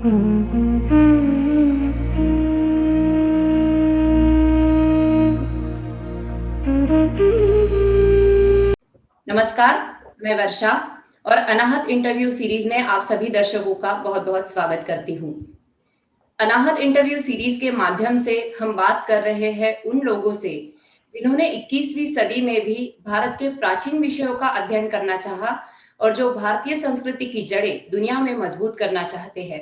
नमस्कार, मैं वर्षा और अनाहत इंटरव्यू सीरीज में आप सभी दर्शकों का बहुत-बहुत स्वागत करती हूँ। अनाहत इंटरव्यू सीरीज के माध्यम से हम बात कर रहे हैं उन लोगों से, जिन्होंने 21वीं सदी में भी भारत के प्राचीन विषयों का अध्ययन करना चाहा और जो भारतीय संस्कृति की जड़ें दुनिया में मजबूत करना चाहते हैं।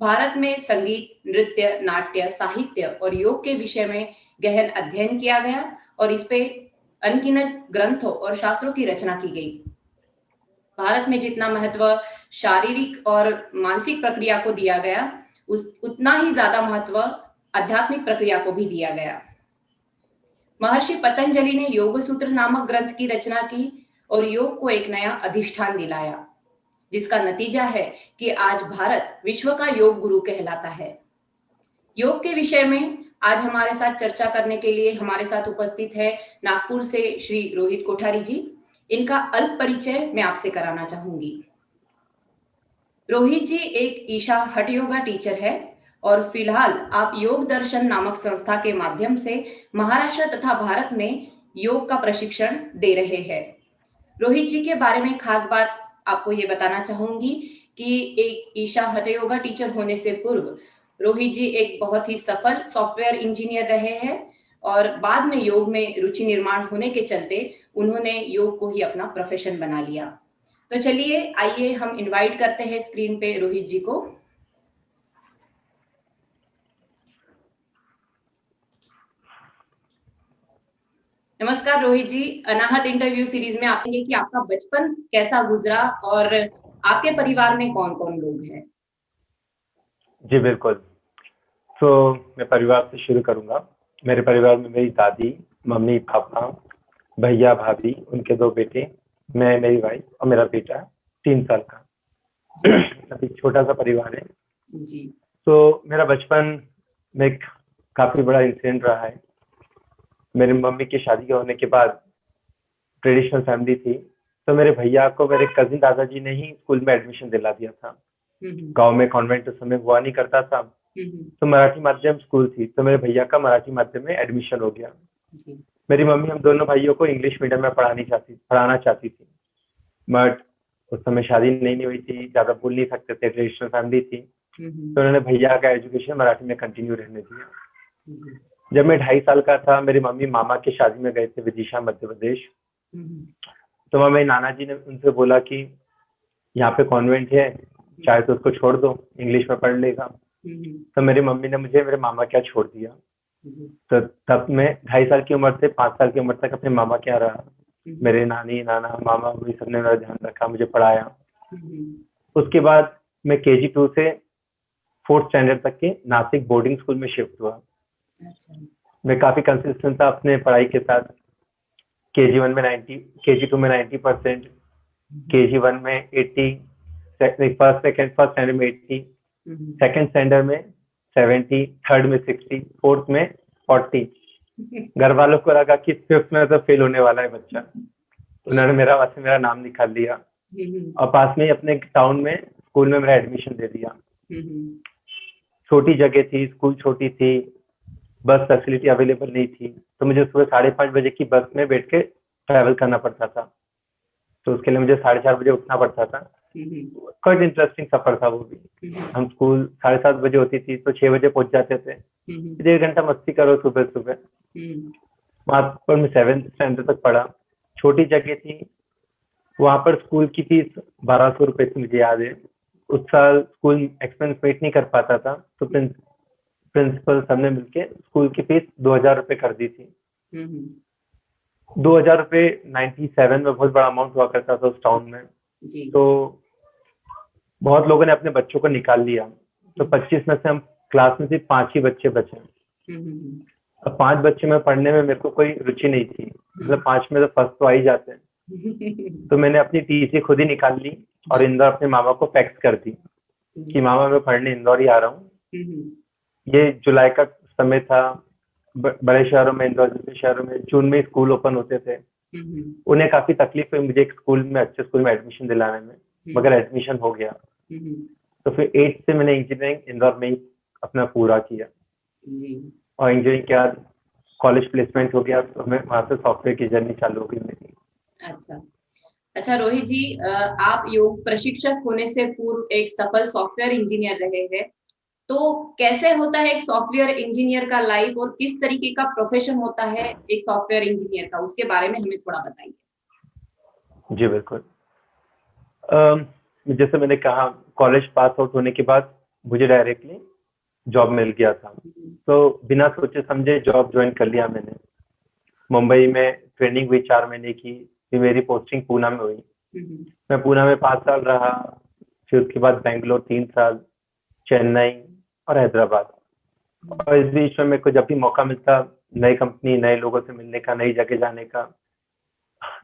भारत में संगीत, नृत्य, नाट्य, साहित्य और योग के विषय में गहन अध्ययन किया गया और इस पे अनगिनत ग्रंथों और शास्त्रों की रचना की गई। भारत में जितना महत्व शारीरिक और मानसिक प्रक्रिया को दिया गया, उतना ही ज्यादा महत्व आध्यात्मिक प्रक्रिया को भी दिया गया। महर्षि पतंजलि ने योग सूत्र नामक ग्रंथ की रचना की और योग को एक नया अधिष्ठान दिलाया, जिसका नतीजा है कि आज भारत विश्व का योग गुरु कहलाता है। योग के विषय में आज हमारे साथ चर्चा करने के लिए हमारे साथ उपस्थित है नागपुर से श्री रोहित कोठारी जी। इनका अल्प परिचय मैं आपसे कराना चाहूंगी। रोहित जी एक ईशा हठ योगा टीचर है और फिलहाल आप योग दर्शन नामक संस्था के माध्यम से महाराष्ट्र तथा भारत में योग का प्रशिक्षण दे रहे हैं। रोहित जी के बारे में खास बात आपको ये बताना चाहूंगी कि एक ईशा हठ योगा टीचर होने से पूर्व रोहित जी एक बहुत ही सफल सॉफ्टवेयर इंजीनियर रहे हैं और बाद में योग में रुचि निर्माण होने के चलते उन्होंने योग को ही अपना प्रोफेशन बना लिया। तो चलिए आइए हम इनवाइट करते हैं स्क्रीन पे रोहित जी को। नमस्कार रोहित जी, अनाहत इंटरव्यू सीरीज में आपके कि आपका बचपन कैसा गुजरा और आपके परिवार में कौन कौन लोग हैं। जी बिल्कुल। तो मैं परिवार से शुरू करूंगा। मेरे परिवार में मेरी दादी, मम्मी, पापा, भैया, भाभी, उनके 2 बेटे, मैं, मेरी वाइफ और मेरा बेटा 3 साल का। अभी छोटा सा परिवार है जी। तो मेरा बचपन में एक काफी बड़ा इंसिडेंट रहा है। मेरी मम्मी की शादी होने के बाद ट्रेडिशनल फैमिली थी, तो मेरे भैया को मेरे कजिन दादाजी ने ही स्कूल में एडमिशन दिला दिया था। गांव में कॉन्वेंट उस समय हुआ नहीं करता था, तो मराठी माध्यम स्कूल थी, तो मेरे भैया का मराठी माध्यम में एडमिशन हो गया। मेरी मम्मी हम दोनों भाइयों को इंग्लिश मीडियम में पढ़ाना चाहती थी, बट उस समय शादी नहीं हुई थी, ज्यादा बोल नहीं सकते थे, ट्रेडिशनल फैमिली थी, तो उन्होंने भैया का एजुकेशन मराठी में कंटिन्यू रहने दिया। जब मैं 2.5 साल का था, मेरी मम्मी मामा की शादी में गए थे विदिशा, मध्य प्रदेश। तो वहाँ मेरे नाना जी ने उनसे बोला कि यहाँ पे कॉन्वेंट है, चाहे तो उसको छोड़ दो, इंग्लिश में पढ़ लेगा। तो मेरी मम्मी ने मुझे मेरे मामा के यहाँ छोड़ दिया। तो तब मैं 2.5 साल की उम्र से 5 साल की उम्र तक अपने मामा के यहाँ रहा। मेरे नानी, नाना, मामा भी सबने मेरा ध्यान रखा, मुझे पढ़ाया। उसके बाद मैं KG 2 से 4th स्टैंडर्ड तक के नासिक बोर्डिंग स्कूल में शिफ्ट हुआ। मैं काफी कंसिस्टेंट था अपने पढ़ाई के साथ। KG 1 में 90, KG 2 में 90%, KG 1 में 80, फर्स्ट स्टैंडर्ड में 80, सेकंड स्टैंडर्ड में 70, थर्ड में 60, फोर्थ में 40। घर वालों को लगा कि 5th में तो फेल होने वाला है बच्चा, उन्होंने मेरा नाम निकाल दिया और पास में ही अपने टाउन में स्कूल में मेरा एडमिशन दे दिया। छोटी जगह थी, स्कूल छोटी थी, बस फैसिलिटी अवेलेबल नहीं थी, तो मुझे सुबह 5:30 बजे की बस में बैठ के ट्रैवल करना पड़ता था। तो उसके लिए मुझे 4:30 बजे उठना पड़ता था। क्वाइट इंटरेस्टिंग सफर था वो भी। हम स्कूल 7:30 बजे होती थी तो 6 बजे पहुंच जाते थे। 1 घंटा मस्ती करो सुबह सुबह। वहाँ पर मैं 7th स्टैंडर्ड तक पढ़ा। छोटी जगह थी, वहाँ पर स्कूल की फीस 1200 रुपए थी, मुझे याद है। उस साल स्कूल एक्सपेंस मीट नहीं कर पाता था, तो प्रिंसिपल सबने मिलके स्कूल की फीस 2000 रुपए कर दी थी। 2000 रुपए 97 में बहुत बड़ा अमाउंट हुआ करता था उस टाउन में। तो बहुत लोगों ने अपने बच्चों को निकाल लिया, तो 25 में से हम क्लास में सिर्फ 5 ही बच्चे बचे। अब 5 बच्चे में पढ़ने में मेरे को कोई रुचि नहीं थी, मतलब 5 में तो फर्स्ट तो आ ही जाते हैं। तो मैंने अपनी TC खुद ही निकाल ली और इंदौर अपने मामा को फैक्स कर दी कि मामा मैं पढ़ने इंदौर ही आ रहा हूँ। ये जुलाई का समय था। बड़े शहरों में, इंदौर जैसे शहरों में जून में स्कूल ओपन होते थे। उन्हें काफी तकलीफ हुई मुझे एक स्कूल में, अच्छे स्कूल में एडमिशन दिलाने में, मगर एडमिशन हो गया। तो फिर 8 से मैंने इंजीनियरिंग इंदौर में ही अपना पूरा किया जी। और इंजीनियरिंग के बाद कॉलेज प्लेसमेंट हो गया तो मैं वहाँ से सॉफ्टवेयर की जर्नी चालू हो गई मेरी। अच्छा। अच्छा रोहित जी, आप योग प्रशिक्षक होने से पूर्व एक सफल सॉफ्टवेयर इंजीनियर रहे हैं। तो कैसे होता है एक सॉफ्टवेयर इंजीनियर का लाइफ और किस तरीके का प्रोफेशन होता है एक सॉफ्टवेयर इंजीनियर का, उसके बारे में हमें थोड़ा बताइए। जी बिल्कुल। जैसे मैंने कहा कॉलेज पास आउट होने के बाद मुझे डायरेक्टली जॉब मिल गया था, तो बिना सोचे समझे जॉब ज्वाइन कर लिया मैंने। मुंबई में ट्रेनिंग हुई 4 महीने की, फिर मेरी पोस्टिंग पूना में हुई। मैं पूना में 5 साल रहा, फिर उसके बाद बेंगलोर 3 साल, चेन्नई और हैदराबाद। और इस बीच में मेरे को जब भी मौका मिलता नई कंपनी, नए लोगों से मिलने का, नई जगह जाने का,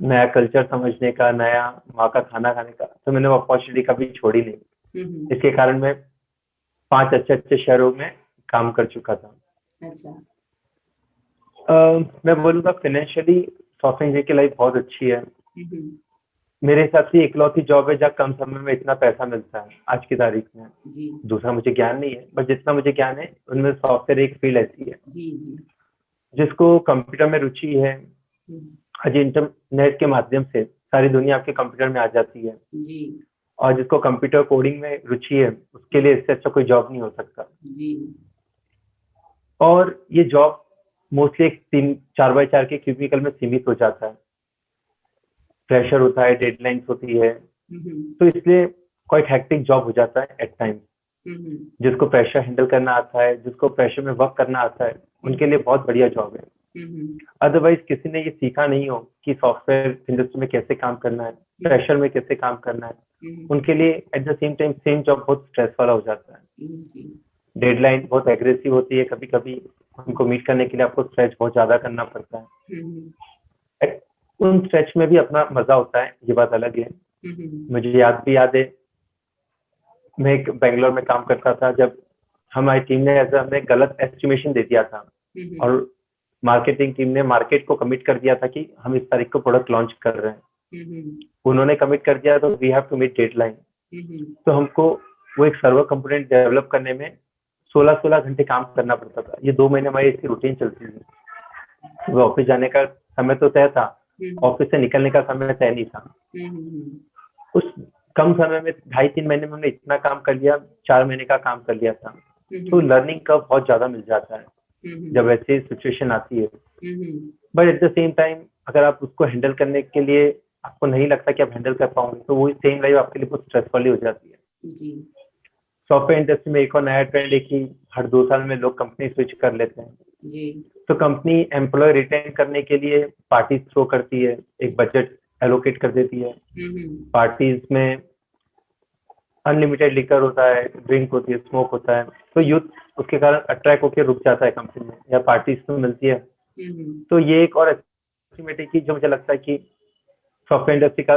नया कल्चर समझने का, नया वहाँ का खाना खाने का, तो मैंने वो अपॉर्चुनिटी कभी छोड़ी नहीं। इसके कारण मैं 5 अच्छे अच्छे शहरों में काम कर चुका था। अच्छा। मैं बोलूँगा फाइनेंशियली सॉफ्टवेयर इंजीनियर की लाइफ बहुत अच्छी है। मेरे हिसाब से इकलौती जॉब है जहाँ कम समय में इतना पैसा मिलता है आज की तारीख में। जी दूसरा मुझे ज्ञान नहीं है, बट जितना मुझे ज्ञान है उनमें सॉफ्टवेयर एक फील्ड ऐसी है जी जी। जिसको कंप्यूटर में रुचि है। हम्म, आज इंटरनेट के माध्यम से सारी दुनिया आपके कंप्यूटर में आ जाती है, जी और जिसको कंप्यूटर कोडिंग में रुचि है उसके लिए इससे अच्छा कोई जॉब नहीं हो सकता। जी। और ये जॉब मोस्टली एक 3-4x4 के क्यूबिकल में सीमित हो जाता है। प्रेशर होता है, डेडलाइंस होती है, तो इसलिए क्वाइट हेक्टिक जॉब हो जाता है एट टाइम। जिसको प्रेशर हैंडल करना आता है, जिसको प्रेशर में वर्क करना आता है, उनके लिए बहुत बढ़िया जॉब है। अदरवाइज किसी ने ये सीखा नहीं हो कि सॉफ्टवेयर इंडस्ट्री में कैसे काम करना है, प्रेशर में कैसे काम करना है, उनके लिए at the same time same job बहुत स्ट्रेस वाला हो जाता है। डेडलाइन बहुत एग्रेसिव होती है, कभी कभी उनको मीट करने के लिए आपको स्ट्रेच बहुत ज्यादा करना पड़ता है। उन स्ट्रेच में भी अपना मजा होता है, ये बात अलग है। मुझे याद है, मैं एक बेंगलोर में काम करता था जब हमारी टीम ने ऐसा हमें गलत एस्टिमेशन दे दिया था, और मार्केटिंग टीम ने मार्केट को कमिट कर दिया था कि हम इस तारीख को प्रोडक्ट लॉन्च कर रहे हैं। उन्होंने कमिट कर दिया तो we have to meet deadline. तो हमको वो एक सर्वर कंपोनेंट डेवलप करने में 16 घंटे काम करना पड़ता था। ये 2 महीने हमारी इसकी रूटीन चलती थी। वो ऑफिस जाने का समय तो तय था, ऑफिस से निकलने का समय तय नहीं था। उस कम समय में 2.5-3 महीने में हमने इतना काम कर लिया, 4 महीने का काम कर लिया था। तो लर्निंग कर्व बहुत ज्यादा मिल जाता है जब ऐसी सिचुएशन आती है। But at the same time अगर आप उसको हैंडल करने के लिए आपको नहीं लगता कि आप हैंडल कर पाओगे, तो वही सेम लाइफ आपके लिए बहुत स्ट्रेसफुल हो जाती है। सॉफ्टवेयर इंडस्ट्री में एक और नया ट्रेंड है कि हर 2 साल में लोग कंपनी स्विच कर लेते हैं। तो कंपनी एम्प्लॉय रिटेन करने के लिए पार्टी थ्रो करती है, एक बजट एलोकेट कर देती है। पार्टीज में अनलिमिटेड लिकर होता है, ड्रिंक होती है, स्मोक होता है, तो यूथ उसके कारण अट्रैक्ट होकर रुक जाता है कंपनी में, या पार्टीज तो मिलती है। तो ये एक और एक्टिविटी की जो मुझे लगता है कि सॉफ्टवेयर इंडस्ट्री का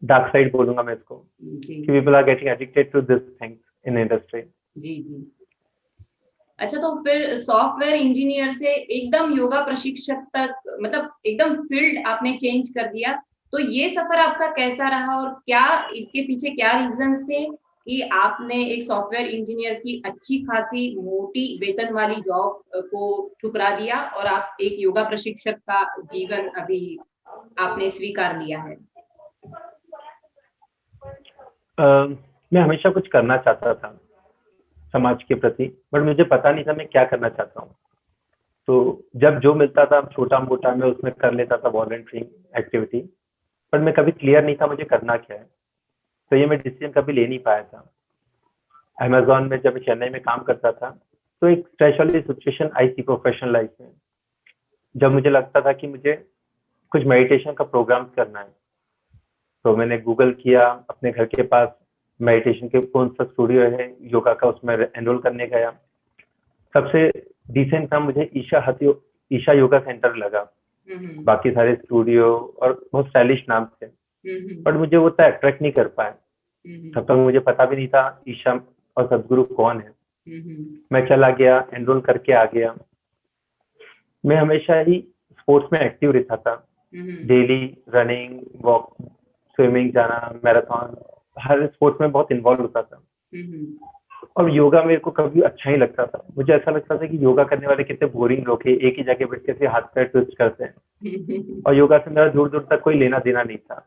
डार्क साइड बोलूंगा मैं इसको, कि people are getting addicted to this things in industry. जी जी। अच्छा, तो फिर सॉफ्टवेयर इंजीनियर से एकदम योगा प्रशिक्षक तक, मतलब एकदम फील्ड आपने चेंज कर दिया, तो ये सफर आपका कैसा रहा और क्या इसके पीछे क्या रीजंस थे कि आपने एक सॉफ्टवेयर इंजीनियर की अच्छी खासी मोटी वेतन वाली जॉब को ठुकरा दिया और आप एक योगा प्रशिक्षक का जीवन अभी आपने स्वीकार लिया है? मैं हमेशा कुछ करना चाहता था समाज के प्रति, बट मुझे पता नहीं था मैं क्या करना चाहता हूँ। तो जब जो मिलता था छोटा मोटा मैं उसमें कर लेता था वॉलंटियरिंग एक्टिविटी, बट मैं कभी क्लियर नहीं था मुझे करना क्या है। तो ये मैं डिसीजन कभी ले नहीं पाया था। अमेजोन में जब मैं चेन्नई में काम करता था तो एक स्ट्रेस वाली सिचुएशन आई थी प्रोफेशनल लाइफ में, जब मुझे लगता था कि मुझे कुछ मेडिटेशन का प्रोग्राम करना है। तो मैंने गूगल किया, अपने घर के पास मेडिटेशन के कौन सा स्टूडियो है योगा का, उसमें एनरोल करने गया। सबसे डिसेंट नाम मुझे ईशा योगा सेंटर लगा। बाकी सारे स्टूडियो और बहुत स्टाइलिश नाम थे, बट मुझे वो उतना अट्रैक्ट नहीं कर पाया। तब तक मुझे पता भी नहीं था ईशा और सदगुरु कौन है। मैं चला गया, एनरोल करके आ गया। मैं हमेशा ही स्पोर्ट्स में एक्टिव रहता था, डेली रनिंग, वॉक, स्विमिंग जाना, मैराथन, हर स्पोर्ट्स में बहुत इन्वॉल्व होता था। और योगा मेरे को कभी अच्छा ही लगता था। मुझे ऐसा लगता था कि योगा करने वाले कितने बोरिंग लोग हैं, एक ही जगह बैठ के से हाथ पैर ट्विस्ट करते हैं। और योगा से मेरा दूर दूर तक कोई लेना देना नहीं था।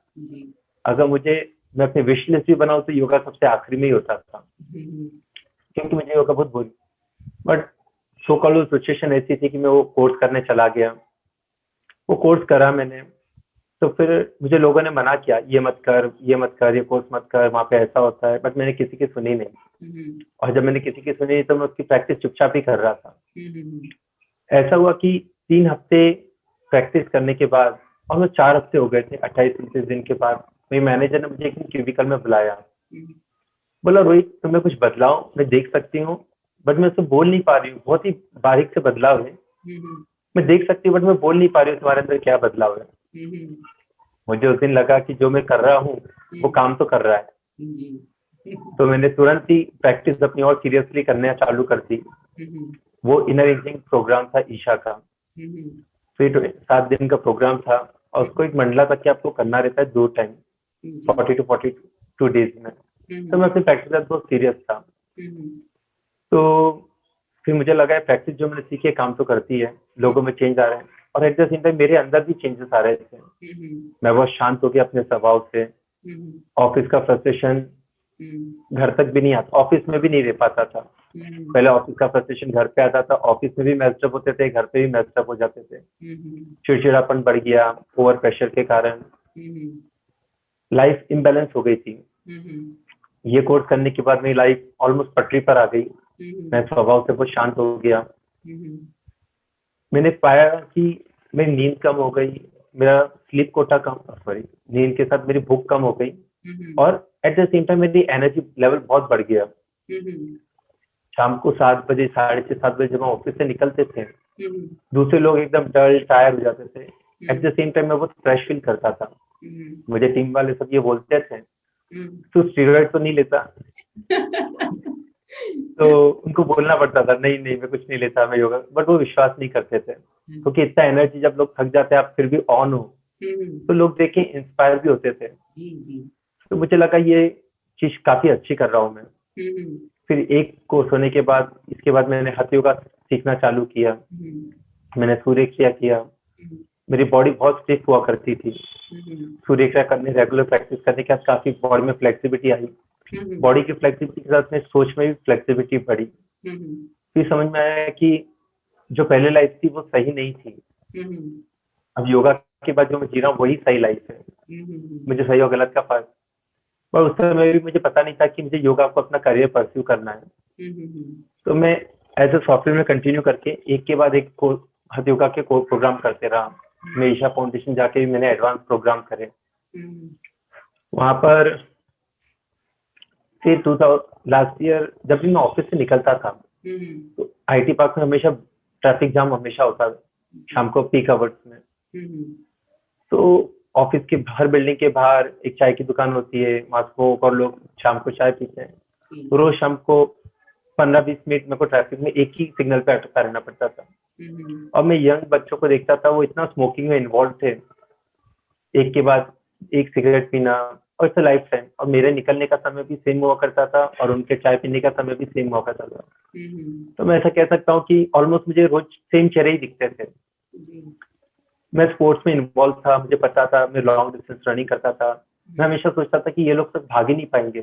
अगर मैं अपनी विश लिस्ट भी बनाऊं तो योगा सबसे आखिरी में ही होता था, क्योंकि मुझे योगा बहुत boring. But so called situation ऐसी थी कि मैं वो कोर्स करने चला गया। वो कोर्स करा मैंने, तो फिर मुझे लोगों ने मना किया, ये मत कर, ये मत कर, ये कोर्स मत कर, वहाँ पे ऐसा होता है। बट मैंने किसी की सुनी नहीं। और जब मैंने किसी की सुनी तो मैं उसकी प्रैक्टिस चुपचाप ही कर रहा था। ऐसा हुआ कि 3 हफ्ते प्रैक्टिस करने के बाद, और 4 हफ्ते हो गए थे, 28-29 दिन के बाद मेरे मैनेजर ने मुझे एक दिन क्यूबिकल में बुलाया। बोला, रोहित तुम्हें कुछ बदलाव मैं देख सकती हूँ, बट मैं उसको बोल नहीं पा रही हूँ। बहुत ही बारीक से बदलाव है, मैं देख सकती हूँ, बट मैं बोल नहीं पा रही हूँ तुम्हारे अंदर क्या बदलाव है। मुझे उस दिन लगा कि जो मैं कर रहा हूँ वो काम तो कर रहा है। तो मैंने तुरंत ही प्रैक्टिस अपनी और सीरियसली करना चालू कर दी। वो इनर ईटिंग प्रोग्राम था ईशा का। फिर 7 दिन का प्रोग्राम था, और उसको एक मंडला तक के आपको करना रहता है 2 टाइम, 40 to 42 डेज में। तो मैं अपनी प्रैक्टिस में बहुत सीरियस था। तो फिर मुझे लगा प्रैक्टिस जो मैंने सीखी है काम तो करती है, लोगों में चेंज आ रहे हैं, और एट द सेम टाइम मेरे अंदर भी चेंजेस आ रहे थे। मैं बहुत शांत हो गया अपने स्वभाव से। ऑफिस का फ्रस्ट्रेशन घर तक भी नहीं आता, ऑफिस में भी नहीं रह पाता था। पहले ऑफिस का फ्रस्ट्रेशन घर पे आता था, ऑफिस में भी मैस्डअप होते थे, घर पे भी मैस्डअप हो जाते थे। चिड़चिड़ापन बढ़ गया ओवर प्रेशर के कारण। लाइफ इम्बैलेंस हो गई थी। ये कोर्स करने के बाद मेरी लाइफ ऑलमोस्ट पटरी पर आ गई। मैं स्वभाव से बहुत शांत हो गया। मैंने पाया कि मेरी नींद कम हो गई, मेरा स्लीप कोटा नींद के साथ मेरी भूख कम हो गई, और एट द सेम टाइम मेरी एनर्जी लेवल बहुत बढ़ गया। शाम को 7 बजे, 6:30-7 बजे जब हम ऑफिस से निकलते थे, दूसरे लोग एकदम डल टायर हो जाते थे। एट द सेम टाइम मैं बहुत फ्रेश फील करता था। मुझे टीम वाले सब ये बोलते थे, तू स्टीरॉइड तो नहीं लेता? तो उनको बोलना पड़ता था, नहीं नहीं मैं कुछ नहीं लेता, मैं योगा। बट वो विश्वास नहीं करते थे, क्योंकि इतना एनर्जी जब लोग थक जाते हैं आप फिर भी ऑन हो, तो लोग देख के इंस्पायर भी होते थे। तो मुझे लगा ये चीज काफी अच्छी कर रहा हूँ मैं। फिर एक कोर्स होने के बाद, इसके बाद मैंने हठ योगा सीखना चालू किया। मैंने सूर्य क्रिया किया। मेरी बॉडी बहुत स्टिफ हुआ करती थी। सूर्य क्रिया करने, रेगुलर प्रैक्टिस करने के बाद काफी बॉडी में फ्लेक्सिबिलिटी आई। बॉडी की फ्लेक्सिबिलिटी के साथ में सोच में भी फ्लेक्सिबिलिटी बढ़ी। फिर समझ में आया कि जो पहले लाइफ थी वो सही नहीं थी। अब योगा के बाद जो मैं जी रहा हूँ वही सही लाइफ है। मुझे सही और गलत का फर्क, पर उस समय भी मुझे पता नहीं था कि मुझे योगा को अपना करियर परस्यू करना है। तो मैं एज ए सॉफ्टवेयर में कंटिन्यू करके एक के बाद एक हठ योगा के प्रोग्राम करते रहा। मैं ईशा फाउंडेशन जाके भी मैंने एडवांस प्रोग्राम करे। वहां पर फिर लास्ट ईयर जब भी मैं ऑफिस से निकलता था, तो आईटी पार्क में हमेशा ट्रैफिक जाम हमेशा होता था शाम को पीक आवर्स में। तो ऑफिस के हर बिल्डिंग के बाहर एक चाय की दुकान होती है, वहां स्मोक और लोग शाम को चाय पीते हैं। तो रोज शाम को 15-20 मिनट मेरे को ट्रैफिक में एक ही सिग्नल पे अटका रहना पड़ता था। और मैं यंग बच्चों को देखता था, वो इतना स्मोकिंग में इन्वॉल्व थे, एक के बाद एक सिगरेट पीना, और इट्स लाइफ टाइम। और मेरे निकलने का समय भी सेम हुआ करता था, और उनके चाय पीने का समय भी सेम हुआ करता था। तो मैं ऐसा कह सकता हूँ कि ऑलमोस्ट मुझे रोज सेम चेहरे ही दिखते थे। मैं स्पोर्ट्स में इन्वॉल्व था, मुझे पता था, मैं लॉन्ग डिस्टेंस रनिंग करता था। मैं हमेशा सोचता था कि ये लोग सब भाग ही नहीं पाएंगे,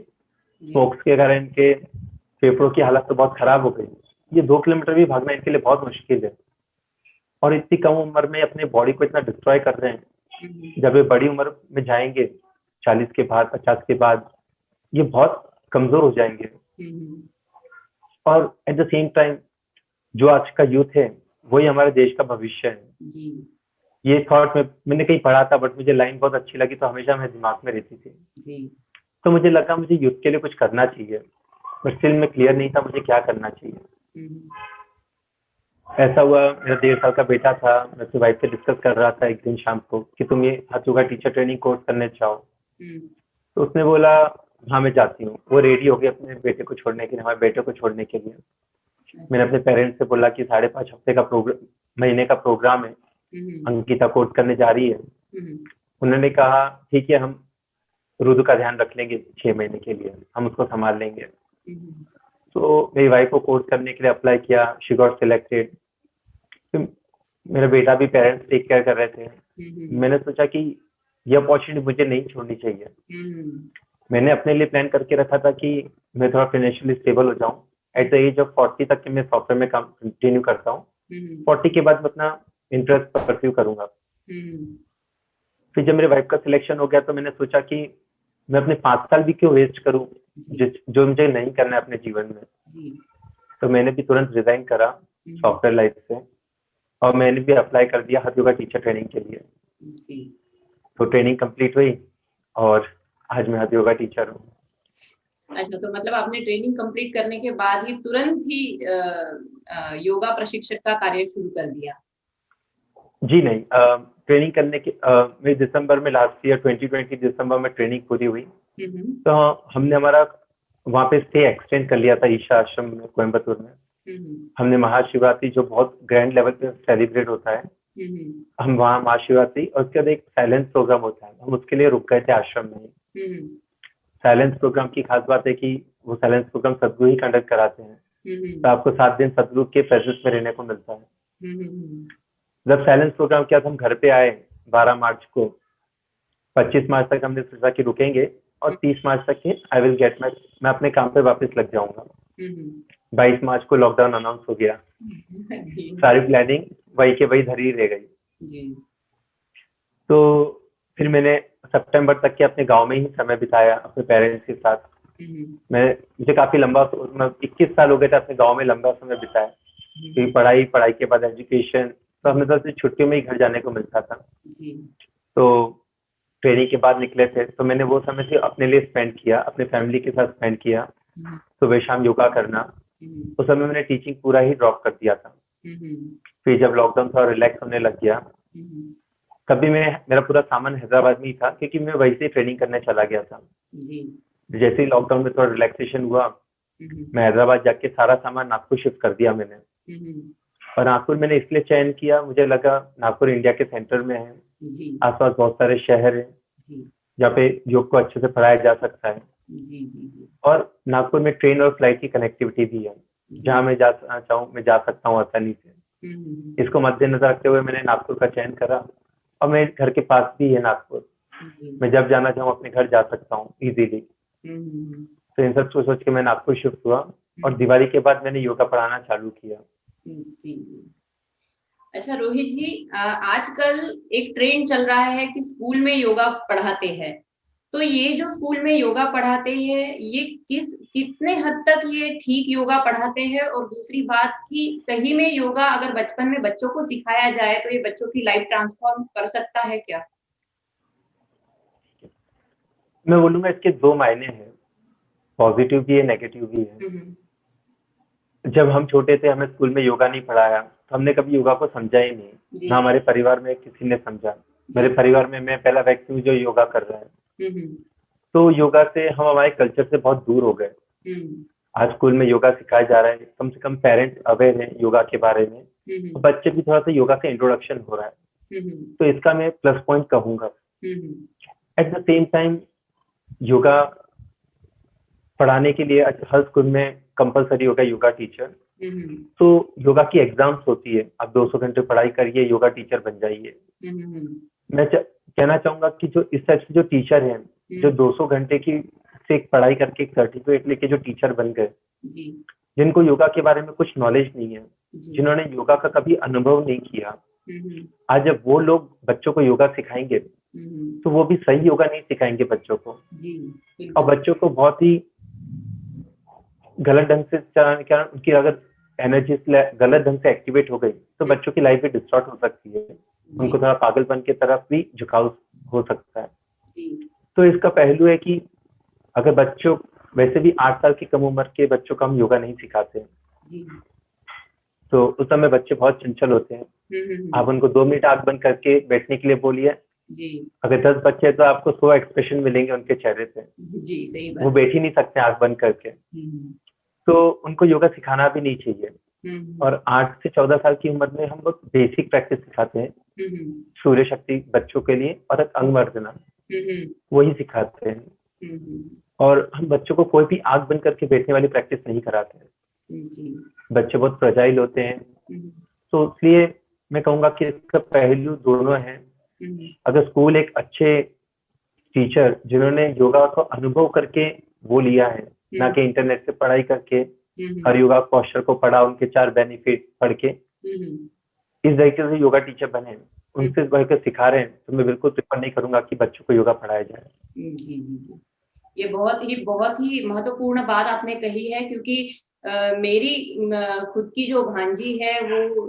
स्मोक्स के कारण इनके फेफड़ों की हालत तो बहुत खराब हो गई। ये 2 किलोमीटर भी भागना इनके लिए बहुत मुश्किल है, और इतनी कम उम्र में अपने बॉडी को इतना डिस्ट्रॉय कर रहे हैं। जब ये बड़ी उम्र में जाएंगे, 40 के बाद, 50 के बाद, ये बहुत कमजोर हो जाएंगे। और एट द सेम टाइम जो आज का यूथ है वही हमारे देश का भविष्य है। ये थॉट मैंने कहीं पढ़ा था, बट मुझे लाइन बहुत अच्छी लगी, तो हमेशा मेरे दिमाग में रहती थी। तो मुझे लगा मुझे यूथ के लिए कुछ करना चाहिए, बट स्टिल मैं क्लियर नहीं था मुझे क्या करना चाहिए। ऐसा हुआ, मेरा 1.5 साल का बेटा था, मैं अपनी वाइफ से डिस्कस कर रहा था एक दिन शाम को कि तुम ये हठ योगा टीचर ट्रेनिंग कोर्स करने चाहो। तो उसने बोला हाँ मैं जाती हूँ। वो रेडी हो गई अपने बेटे को छोड़ने के लिए, हमारे बेटे को छोड़ने के लिए। मैंने अपने पेरेंट्स से बोला कि 5.5 हफ्ते का महीने का प्रोग्राम है, अंकिता कोर्स करने जा रही है। उन्होंने कहा ठीक है, हम रुद्र का ध्यान रख लेंगे 6 महीने के लिए, हम उसको संभाल लेंगे। हम्म, तो मेरी वाइफ को कोर्स करने के लिए अप्लाई किया, शी गॉट सिलेक्टेड। फिर मेरा बेटा भी पेरेंट्स टेक केयर कर रहे थे। मैंने सोचा कि ये अपॉर्चुनिटी मुझे नहीं छोड़नी चाहिए। मैंने अपने लिए प्लान करके रखा था कि मैं थोड़ा फाइनेंशियली स्टेबल हो जाऊं। एट द एज ऑफ 40 तक के मैं सॉफ्टवेयर में काम कंटिन्यू करता हूँ। 40 के बाद मैं अपना इंटरेस्ट परस्यू करूंगा। फिर जब मेरे वाइफ का सिलेक्शन हो गया तो मैंने सोचा कि मैं अपने 5 साल भी क्यों वेस्ट करूं जो मुझे नहीं करना है अपने जीवन में। तो मैंने भी तुरंत रिजाइन करा सॉफ्टवेयर लाइफ से, और मैंने भी अप्लाई कर दिया हथ योगा टीचर ट्रेनिंग के लिए। तो ट्रेनिंग कंप्लीट हुई और आज मैं हथ योगा टीचर हूँ। अच्छा, तो मतलब आपने ट्रेनिंग कंप्लीट करने के बाद ही तुरंत ही योगा प्रशिक्षक का कार्य शुरू कर दिया? जी नहीं, ट्रेनिंग करने के मेरे दिसंबर में लास्ट ईयर 2020 दिसंबर में ट्रेनिंग पूरी हुई। तो हमने हमारा वहाँ पे स्टे एक्सटेंड कर लिया था ईशा आश्रम में कोयम्बतूर में। हमने महाशिवरात्रि जो बहुत ग्रैंड लेवल पे सेलिब्रेट होता है, हम वहाँ महाशिवरात्रि और उसके बाद एक साइलेंस प्रोग्राम होता है, हम उसके लिए रुक गए थे आश्रम में। साइलेंस प्रोग्राम की खास बात है कि वो साइलेंस प्रोग्राम सदगुरु ही कंडक्ट कराते हैं। तो आपको 7 दिन सदगुरु के प्रेजेंस में रहने को मिलता है। जब साइलेंस प्रोग्राम किया तो हम घर पे आए 12 मार्च को। 25 मार्च तक हमने सोचा कि रुकेंगे और 30 मार्च तक के आई विल गेट मैं अपने काम पे वापस लग जाऊंगा। 22 मार्च को लॉकडाउन अनाउंस हो गया। सारी प्लानिंग वही के वही धरी रह गई। तो फिर मैंने सितंबर तक के अपने गांव में ही समय बिताया अपने पेरेंट्स के साथ। मुझे काफी लंबा 21 साल हो गए थे अपने गांव में लंबा समय बिताया, क्योंकि पढ़ाई के बाद एजुकेशन, तो हमें तो छुट्टियों में ही घर जाने को मिलता था। तो ट्रेनिंग के बाद निकले थे तो मैंने वो समय से अपने लिए स्पेंड किया, अपने फैमिली के साथ स्पेंड किया। सुबह शाम योगा करना। उस समय मैंने टीचिंग पूरा ही ड्रॉप कर दिया था। फिर जब लॉकडाउन थोड़ा रिलैक्स होने लग गया, तभी मेरा पूरा सामान हैदराबाद में ही था, क्योंकि मैं वहीं से ट्रेनिंग करने चला गया था। जैसे ही लॉकडाउन में थोड़ा रिलैक्सेशन हुआ, मैं हैदराबाद जाके सारा सामान नागपुर शिफ्ट कर दिया मैंने। और नागपुर मैंने इसलिए चयन किया, मुझे लगा नागपुर इंडिया के सेंटर में है, आसपास बहुत सारे शहर हैं जहाँ पे योग को अच्छे से पढ़ाया जा सकता है। और नागपुर में ट्रेन और फ्लाइट की कनेक्टिविटी भी है, जहाँ मैं जाना चाहूँ मैं जा सकता हूँ आसानी से। इसको मद्देनजर रखते हुए मैंने नागपुर का चयन करा, और मेरे घर के पास भी है नागपुर। मैं जब जाना चाहूँ अपने घर जा सकता हूँ इजीली। तो इन सब सोच के मैं नागपुर शिफ्ट हुआ, और दिवाली के बाद मैंने योगा पढ़ाना चालू किया। अच्छा रोहित जी, आजकल एक ट्रेंड चल रहा है कि स्कूल में योगा पढ़ाते हैं। तो ये जो स्कूल में योगा पढ़ाते हैं, ये कितने हद तक ये ठीक योगा पढ़ाते हैं? और दूसरी बात कि सही में योगा अगर बचपन में बच्चों को सिखाया जाए तो ये बच्चों की लाइफ ट्रांसफॉर्म कर सकता है क्या? मैं बोलूंगा इसके 2 मायने हैं, पॉजिटिव भी है, नेगेटिव भी है। जब हम छोटे थे हमें स्कूल में योगा नहीं पढ़ाया, तो हमने कभी योगा को समझा ही नहीं, ना हमारे परिवार में किसी ने समझा। मेरे परिवार में मैं पहला व्यक्ति हूँ जो योगा कर रहा है। तो योगा से हम हमारे कल्चर से बहुत दूर हो गए। आज स्कूल में योगा सिखाया जा रहा है, कम से कम पेरेंट्स अवेयर हैं योगा के बारे में, तो बच्चे भी थोड़ा सा योगा से इंट्रोडक्शन हो रहा है। तो इसका मैं प्लस पॉइंट कहूंगा। At the same time yoga पढ़ाने के लिए हर स्कूल में कंपलसरी होगा योगा टीचर। तो योगा की एग्जाम्स होती है, आप 200 घंटे पढ़ाई करिए, योगा टीचर बन जाइए। मैं कहना चाहूंगा कि जो इस टाइप से जो टीचर हैं, जो 200 घंटे की से पढ़ाई करके एक सर्टिफिकेट लेके जो टीचर बन गए, जिनको योगा के बारे में कुछ नॉलेज नहीं है, जिन्होंने योगा का कभी अनुभव नहीं किया, आज जब वो लोग बच्चों को योगा सिखाएंगे तो वो भी सही योगा नहीं सिखाएंगे बच्चों को, और बच्चों को बहुत ही गलत ढंग से चलाने के कारण उनकी अगर एनर्जी गलत ढंग से एक्टिवेट हो गई तो बच्चों की लाइफ भी डिस्टॉर्ट हो सकती है, उनको थोड़ा पागलपन की तरफ भी झुकाव हो सकता है। तो इसका पहलू है कि अगर बच्चों, वैसे भी 8 साल की कम उम्र के बच्चों को हम योगा नहीं सिखाते, तो उस समय बच्चे बहुत चंचल होते हैं। आप उनको 2 मिनट आंख बंद करके बैठने के लिए बोलिए, अगर 10 बच्चे हैं तो आपको 100 एक्सप्रेशन मिलेंगे उनके चेहरे पे। सही बात। वो बैठ ही नहीं सकते आंख बंद करके। तो उनको योगा सिखाना भी नहीं चाहिए। और 8 से 14 साल की उम्र में हम लोग बेसिक प्रैक्टिस सिखाते हैं, सूर्य शक्ति बच्चों के लिए और एक अंग वर्धना, वही सिखाते हैं। और हम बच्चों को कोई भी आंख बंद करके बैठने वाली प्रैक्टिस नहीं कराते हैं। जी। बच्चे बहुत फ्रजाइल होते हैं, हम्म, तो इसलिए मैं कहूँगा कि इसका पहलू दोनों हैं। हम्म, अगर स्कूल एक अच्छे टीचर जिन्होंने योगा को अनुभव करके वो लिया है, ना कि इंटरनेट से पढ़ाई करके हर योगा पोस्चर को पढ़ा, उनके 4 बेनिफिट पढ़ के इस तरीके से योगा टीचर बने हैं, उनसे बढ़कर सिखा रहे हैं, तो मैं बिल्कुल प्रेफर नहीं करूंगा कि बच्चों को योगा पढ़ाया जाए। जी जी जी, ये बहुत ही महत्वपूर्ण बात आपने कही है, क्योंकि मेरी खुद की जो भांजी है वो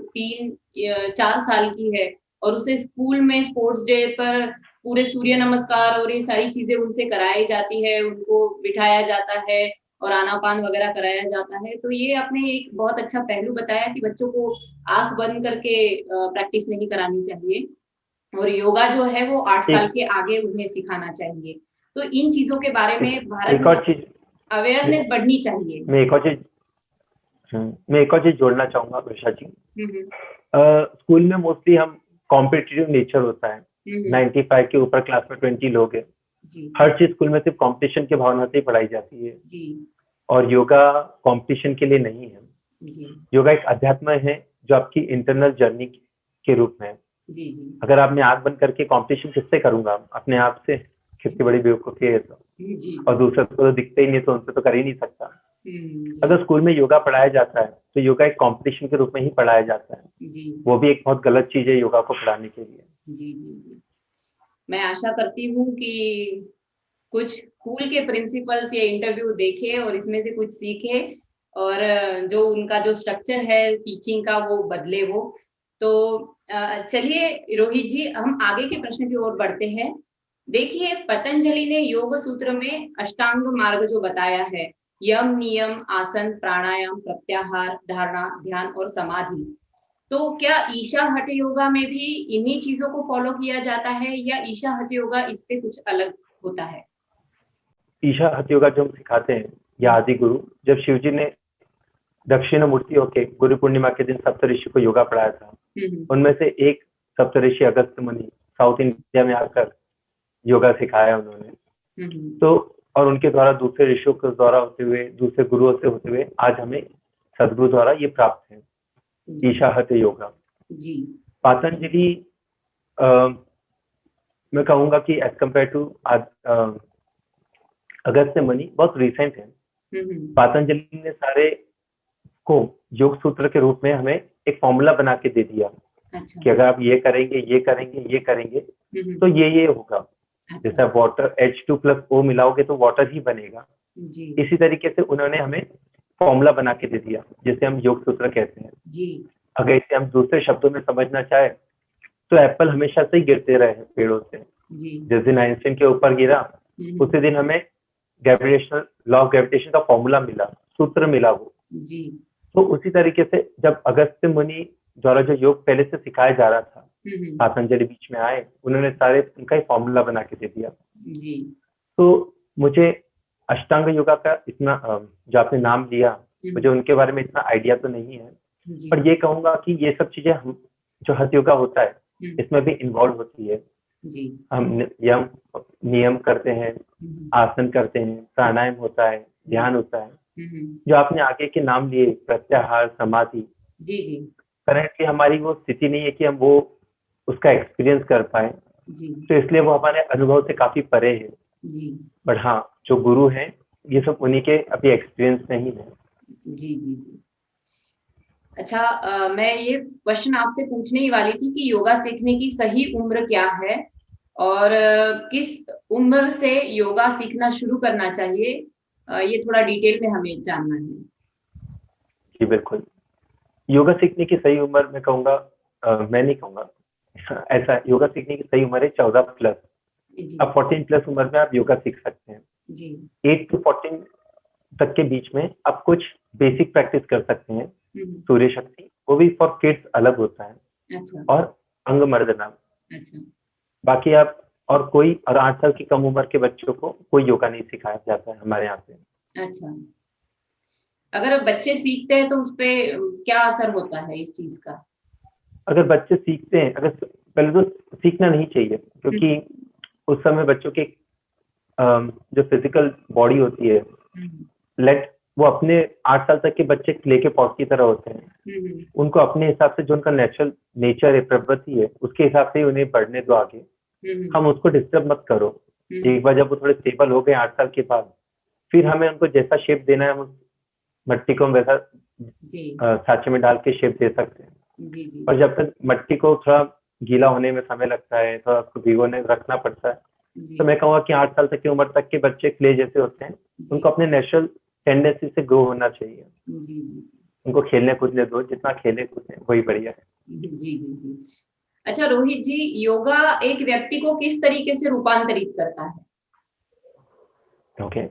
4 साल की है, और उसे स्कूल में स्पोर्ट्स डे पर पूरे सूर्य नमस्कार और ये सारी चीजें उनसे कराई जाती है, उनको बिठाया जाता है और आनापान वगैरह कराया जाता है। तो ये आपने एक बहुत अच्छा पहलू बताया कि बच्चों को आंख बंद करके प्रैक्टिस नहीं करानी चाहिए, और योगा जो है वो 8 साल एक के आगे उन्हें सिखाना चाहिए। तो इन चीजों के बारे में भारत एक में और चीज अवेयरनेस बढ़नी चाहिए। मैं एक और चीज मैं एक और चीज जोड़ना चाहूंगा वर्षा जी। हम्म, स्कूल में मोस्टली हम कॉम्पिटिटिव नेचर होता है। हम्म, 95 के ऊपर क्लास में 20 लोग हैं। जी हर चीज स्कूल में सिर्फ कंपटीशन की भावना से ही पढ़ाई जाती है, जी और योगा कंपटीशन के लिए नहीं है। जी योगा एक अध्यात्म है जो आपकी इंटरनल जर्नी के रूप में है। जी जी अगर आपने आंख बंद करके कंपटीशन किससे करूंगा, अपने आप से, कितनी बड़ी बेवकूफी है ये तो। जी और दूसरे को तो दिखते ही नहीं, तो उनसे तो कर ही नहीं सकता। जी अगर स्कूल में योगा पढ़ाया जाता है तो योगा एक कंपटीशन के रूप में ही पढ़ाया जाता है। जी वो भी एक बहुत गलत चीज है योगा को पढ़ाने के लिए। जी जी। मैं आशा करती हूँ कि कुछ स्कूल के प्रिंसिपल्स ये इंटरव्यू देखे और इसमें से कुछ सीखे, और जो उनका जो स्ट्रक्चर है टीचिंग का वो बदले वो। तो चलिए रोहित जी, हम आगे के प्रश्न की ओर बढ़ते हैं। देखिए, पतंजलि ने योग सूत्र में अष्टांग मार्ग जो बताया है, यम नियम आसन प्राणायाम प्रत्याहार धारणा ध्यान और समाधि, तो क्या ईशा हठ योगा में भी इन्हीं चीजों को फॉलो किया जाता है, या ईशा हठ योगा इससे कुछ अलग होता है? ईशा हठ योगा जो हम सिखाते हैं या आदि गुरु, जब शिव जी ने दक्षिण मूर्ति होके गुरु पूर्णिमा के दिन सप्तऋषि को योगा पढ़ाया था, उनमें से एक सप्तऋषि अगस्त्य मुनि साउथ इंडिया में आकर योगा सिखाया उन्होंने। तो और उनके द्वारा दूसरे ऋषियों के द्वारा होते हुए, दूसरे गुरुओं से होते हुए आज हमें सदगुरु द्वारा ये प्राप्त है, ईशा हठ योगा। जी पतंजलि मैं कहूंगा कि एज कम्पेयर टू अगस्त्य मुनि बहुत रिसेंट है। पतंजलि ने सारे को योग सूत्र के रूप में हमें एक फॉर्मूला बना के दे दिया। अच्छा। कि अगर आप ये करेंगे ये करेंगे ये करेंगे तो ये होगा। अच्छा। जैसे वाटर H2+O मिलाओगे तो वाटर ही बनेगा। जी इसी तरीके से उन्होंने हमें फॉर्मूला बना के दे दिया, जिसे हम योग सूत्र कहते हैं। जी अगर इसे हम दूसरे शब्दों में समझना चाहे तो एप्पल हमेशा से ही गिरते रहे हैं पेड़ों से। जी जिस दिन आइंस्टीन के ऊपर गिरा उसी दिन हमें ग्रेविटेशनल लॉ ऑफ ग्रेविटेशन का फॉर्मूला मिला, सूत्र मिला वो। जी तो उसी तरीके से जब अगस्त्य मुनि द्वारा जो योग पहले से सिखाया जा रहा था, पतंजलि बीच में आए, उन्होंने सारे उनका ही फॉर्मूला बना के दे दिया। जी तो मुझे अष्टांग योगा का इतना जो आपने नाम लिया, मुझे उनके बारे में इतना आइडिया तो नहीं है, जी पर ये कहूंगा कि ये सब चीजें हम जो हठ योगा होता है इसमें भी इन्वॉल्व होती है। जी हम नियम करते हैं, आसन करते हैं, प्राणायाम होता है, ध्यान होता है। जो आपने आगे के नाम लिए प्रत्याहार समाधि, जी जी करंटली हमारी वो स्थिति नहीं है कि हम वो उसका एक्सपीरियंस कर पाए, जी तो इसलिए वो हमारे अनुभव से काफी परे है। जी बट हाँ, जो गुरु हैं ये सब उन्हीं के अभी एक्सपीरियंस नहीं है। जी जी जी। अच्छा, मैं ये क्वेश्चन आपसे पूछने ही वाली थी कि योगा सीखने की सही उम्र क्या है, और किस उम्र से योगा सीखना शुरू करना चाहिए, ये थोड़ा डिटेल में हमें जानना है। जी बिल्कुल। योगा सीखने की सही उम्र मैं कहूँगा, मैं नहीं कहूँगा ऐसा, योगा सीखने की सही उम्र है 14+। जी अब 14+ उम्र में आप योगा सीख सकते हैं। जी 8 to 14 तक के बीच में आप कुछ बेसिक प्रैक्टिस कर सकते हैं। सूर्य शक्ति, वो भी फॉर किड्स अलग होता है। अच्छा और अंग मर्दना। अच्छा बाकी आप और कोई, और 8 साल की कम उम्र के बच्चों को कोई योगा नहीं सिखाया जाता है हमारे यहाँ पे। अच्छा। अगर बच्चे सीखते हैं तो उसपे क्या असर होता है इस चीज का? अगर बच्चे सीखते हैं, अगर पहले तो सीखना नहीं चाहिए, क्योंकि उस समय बच्चों के जो फिजिकल बॉडी होती है, लेट वो अपने 8 साल तक के बच्चे क्ले के पॉट की तरह होते हैं। उनको अपने हिसाब से जो उनका नेचुरल नेचर है, प्रवृत्ति है, उसके हिसाब से ही उन्हें बढ़ने दो आगे। हम उसको डिस्टर्ब मत करो। एक बार जब वो थोड़े स्टेबल हो गए 8 साल के बाद, फिर हमें उनको जैसा शेप देना है, हम उस मट्टी को हम वैसा सांचे में डाल के शेप दे सकते हैं। और जब तक मट्टी को थोड़ा गीला होने में समय लगता है, थोड़ा उसको भिगोने रखना पड़ता है, तो मैं कहूँगा कि 8 साल तक की उम्र तक के बच्चे क्ले जैसे होते हैं, उनको अपने नेचुरल टेंडेंसी से ग्रो होना चाहिए। उनको खेलने कूदने दो, जितना खेले कूदे वही बढ़िया है। जी। अच्छा रोहित जी, योगा एक व्यक्ति को किस तरीके से रूपांतरित करता है? ओके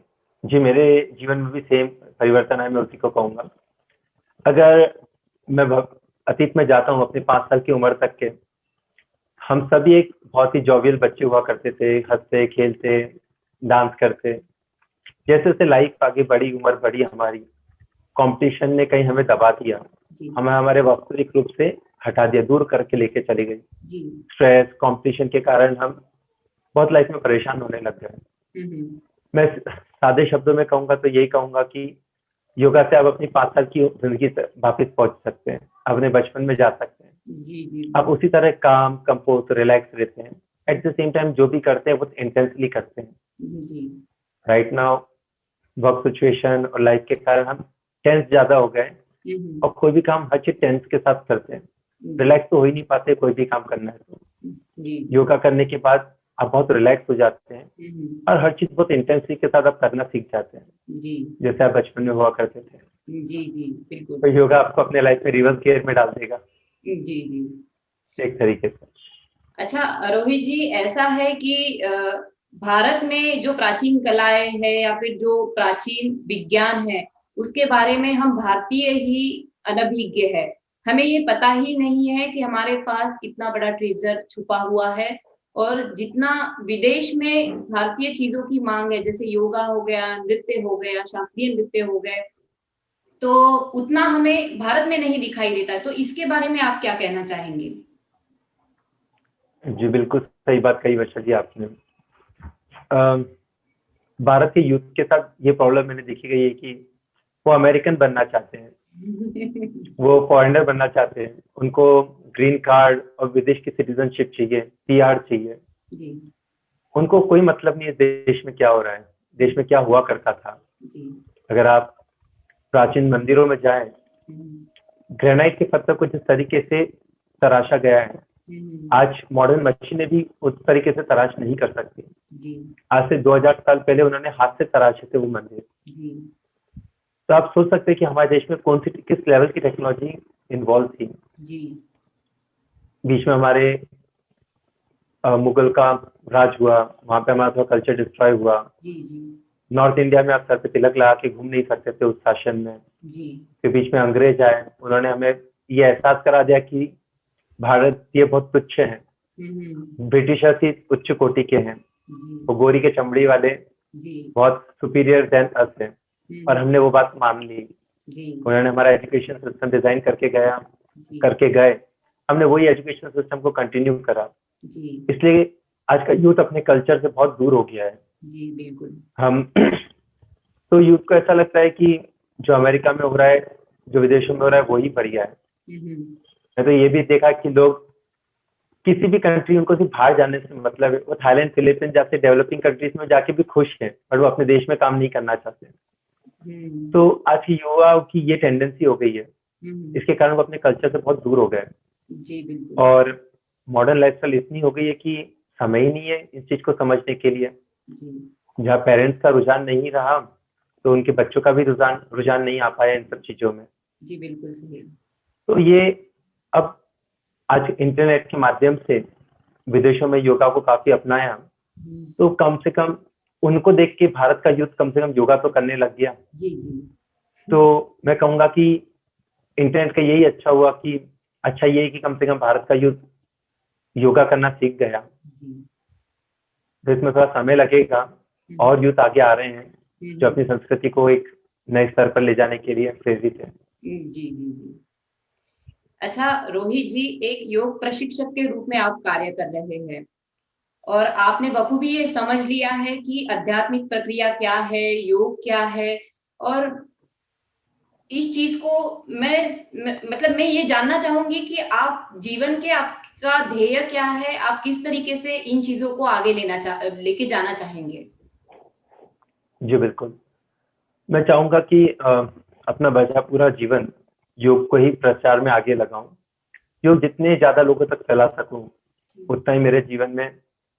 जी, मेरे जीवन में भी सेम परिवर्तन है, मैं उसी को कहूँगा। अगर मैं अतीत में जाता हूँ अपने 5 साल की उम्र तक के, हम सभी एक बहुत ही जॉवियल बच्चे हुआ करते थे, हंसते खेलते डांस करते। जैसे जैसे लाइफ आगे बढ़ी, उम्र बढ़ी हमारी, कंपटीशन ने कहीं हमें दबा दिया, हमें हमारे वास्तविक रूप से हटा दिया, दूर करके लेके चली गई। स्ट्रेस, कंपटीशन के कारण हम बहुत लाइफ में परेशान होने लग गए। मैं सादे शब्दों में कहूँगा तो यही कहूँगा कि योगा से आप अपनी 5 साल की जिंदगी वापस पहुंच सकते हैं, अपने बचपन में जा सकते हैं। जी। आप उसी तरह काम, कंपोज, रिलैक्स रहते हैं। एट द सेम टाइम जो भी करते हैं वो इंटेंसली करते हैं। राइट नाउ वर्क सिचुएशन और लाइफ के कारण हम टेंस ज्यादा हो गए, और कोई भी काम हर चीज टेंस के साथ करते हैं। रिलैक्स तो हो ही नहीं पाते, कोई भी काम करना है तो। योगा करने के बाद आप बहुत रिलैक्स हो जाते हैं, और हर चीज बहुत इंटेंसिटी के साथ आप करना सीख जाते हैं, जैसे आप बचपन में हुआ करते थे। जी बिल्कुल। तो योगा आपको अपने लाइफ में रिवर्स गियर में डाल देगा। जी एक तरीके से। अच्छा रोहित जी, ऐसा है कि भारत में जो प्राचीन कलाएं है या फिर जो प्राचीन विज्ञान है, उसके बारे में हम भारतीय ही अनभिज्ञ है। हमें ये पता ही नहीं है कि हमारे पास कितना बड़ा ट्रेजर छुपा हुआ है, और जितना विदेश में भारतीय चीजों की मांग है, जैसे योगा हो गया, नृत्य हो गया, शास्त्रीय नृत्य हो गए, तो उतना हमें भारत में नहीं दिखाई देता। तो इसके बारे में आप क्या कहना चाहेंगे? जी बिल्कुल सही बात कही वर्षा जी आपने। भारत के यूथ के साथ ये प्रॉब्लम मैंने देखी गई है कि वो अमेरिकन बनना चाहते हैं, वो फॉरेनर बनना चाहते हैं, उनको ग्रीन कार्ड और विदेश की सिटीजनशिप चाहिए, पीआर चाहिए। उनको कोई मतलब नहीं है देश में क्या हो रहा है, देश में क्या हुआ करता था। अगर आप प्राचीन मंदिरों में जाएं, ग्रेनाइट के पत्थर को जिस तरीके से तराशा गया है, आज मॉडर्न मशीनें भी उस तरीके से तराश नहीं कर सकती। आज से 2000 साल पहले उन्होंने हाथ से तराशे थे वो मंदिर। तो आप सोच सकते हैं कि हमारे देश में कौन सी किस लेवल की टेक्नोलॉजी इन्वॉल्व थी। बीच में हमारे मुगल का राज हुआ, वहां पे हमारा थोड़ा कल्चर डिस्ट्रॉय हुआ। नॉर्थ इंडिया में आप सर पे तिलक लगा के घूम नहीं सकते थे उस शासन में। फिर बीच में अंग्रेज आए, उन्होंने हमें ये एहसास करा दिया कि भारतीय बहुत तुच्छ हैं, ब्रिटिशर्स ही उच्च कोटि के हैं, वो गोरी के चमड़ी वाले बहुत सुपीरियर देन अस हैं, और हमने वो बात मान ली। उन्होंने हमारा एजुकेशन सिस्टम डिजाइन करके गए, हमने वही एजुकेशन सिस्टम को कंटिन्यू करा। इसलिए आज का यूथ अपने कल्चर से बहुत दूर हो गया है। बिल्कुल। हम तो यूथ को ऐसा लगता है कि जो अमेरिका में हो रहा है, जो विदेशों में हो रहा है, वही बढ़िया है। मैं तो ये भी देखा कि लोग किसी भी कंट्री, उनको सिर्फ बाहर जाने से मतलब है, वो थाईलैंड, फिलीपींस जैसे डेवलपिंग कंट्रीज में जाके भी खुश हैं, पर वो अपने देश में काम नहीं करना चाहते। तो आज की युवाओं की ये टेंडेंसी हो गई है, इसके कारण वो अपने कल्चर से बहुत दूर हो गए। और मॉडर्न लाइफस्टाइल इतनी हो गई है कि समय ही नहीं है इस चीज को समझने के लिए। जहाँ पेरेंट्स का रुझान नहीं रहा, तो उनके बच्चों का भी रुझान नहीं आ पाया इन सब चीजों में। जी बिल्कुल सही। तो ये अब आज इंटरनेट के माध्यम से विदेशों में योगा को काफी अपनाया, तो कम से कम उनको देख के भारत का यूथ कम से कम योगा तो करने लग गया। तो मैं कहूँगा कि इंटरनेट का यही अच्छा हुआ कि अच्छा ये है कि कम से कम भारत का यूथ योगा करना सीख गया। तो इसमें थोड़ा समय लगेगा, और यूथ आगे आ रहे हैं जो अपनी संस्कृति को एक नए स्तर पर ले जाने के लिए प्रेरित है। जी। अच्छा रोहित जी, एक योग प्रशिक्षक के रूप में आप कार्य कर रहे हैं, और आपने बखूबी ये समझ लिया है कि आध्यात्मिक प्रक्रिया क्या है, योग क्या है। और इस चीज को मतलब मैं ये जानना चाहूंगी कि आप जीवन के आपका ध्येय क्या है, आप किस तरीके से इन चीजों को आगे लेके जाना चाहेंगे। जी बिल्कुल। मैं चाहूंगा कि अपना बचा पूरा जीवन योग को ही प्रचार में आगे लगाऊं। योग जितने ज्यादा लोगों तक फैला सकूं, उतना ही मेरे जीवन में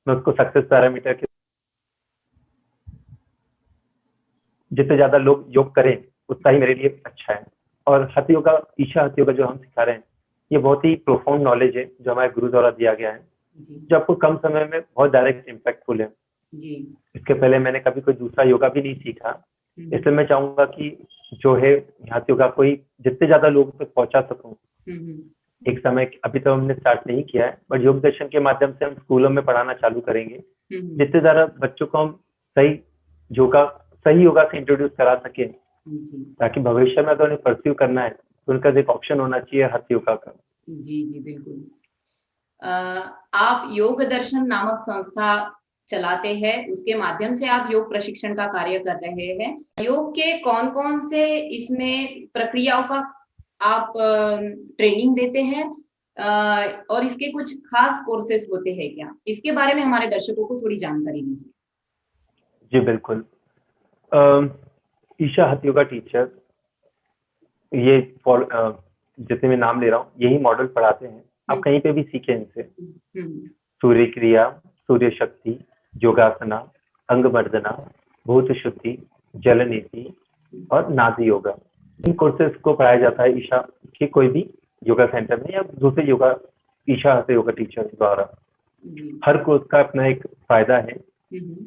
मैं उसको सक्सेस पैरामीटर के, जितने ज्यादा लोग योग करें उतना ही मेरे लिए अच्छा है। और हठ योगा, ईशा हठ योगा जो हम सिखा रहे हैं, ये बहुत ही प्रोफाउंड नॉलेज है जो हमारे गुरु द्वारा दिया गया है, जी जो आपको कम समय में बहुत डायरेक्ट इम्पैक्टफुल है। जी। इसके पहले मैंने कभी कोई दूसरा योगा भी नहीं सीखा, हम्म, इसलिए मैं चाहूंगा कि जो है हठ योगा को ही जितने ज्यादा लोगों तक पहुंचा सकूं। हम्म, एक समय, अभी तो हमने स्टार्ट नहीं किया है, बट योग दर्शन के माध्यम से हम स्कूलों में पढ़ाना चालू करेंगे। जितने ज्यादा बच्चों को हम सही योगा सही योगा से इंट्रोड्यूस करा सके, जी ताकि भविष्य में अगर उन्हें परस्यू करना है तो उनका एक ऑप्शन होना चाहिए हठ योगा का। जी जी बिल्कुल। अ, आप योग दर्शन नामक संस्था चलाते हैं, उसके माध्यम से आप योग प्रशिक्षण का कार्य कर रहे हैं। योग के कौन-कौन से इसमें प्रक्रियाओं का आप ट्रेनिंग देते हैं, और इसके कुछ खास कोर्सेज होते हैं क्या? इसके बारे में हमारे दर्शकों को थोड़ी जानकारी दीजिए। जी बिल्कुल। अम, ईशा हठ योगा टीचर, ये जितने मैं नाम ले रहा हूँ यही मॉडल पढ़ाते हैं। आप हुँ, कहीं पे भी सीखें इनसे। हुँ, सूर्य क्रिया, सूर्य शक्ति, योगासना, अंग मर्दना, भूत शुद्धि, जल नीति और नादी योगा, इन कोर्सेज को पढ़ाया जाता है ईशा के कोई भी योगा सेंटर में या दूसरे योगा ईशा हठ योगा टीचर द्वारा। जी। हर कोर्स का अपना एक फायदा है। हुँ, हुँ,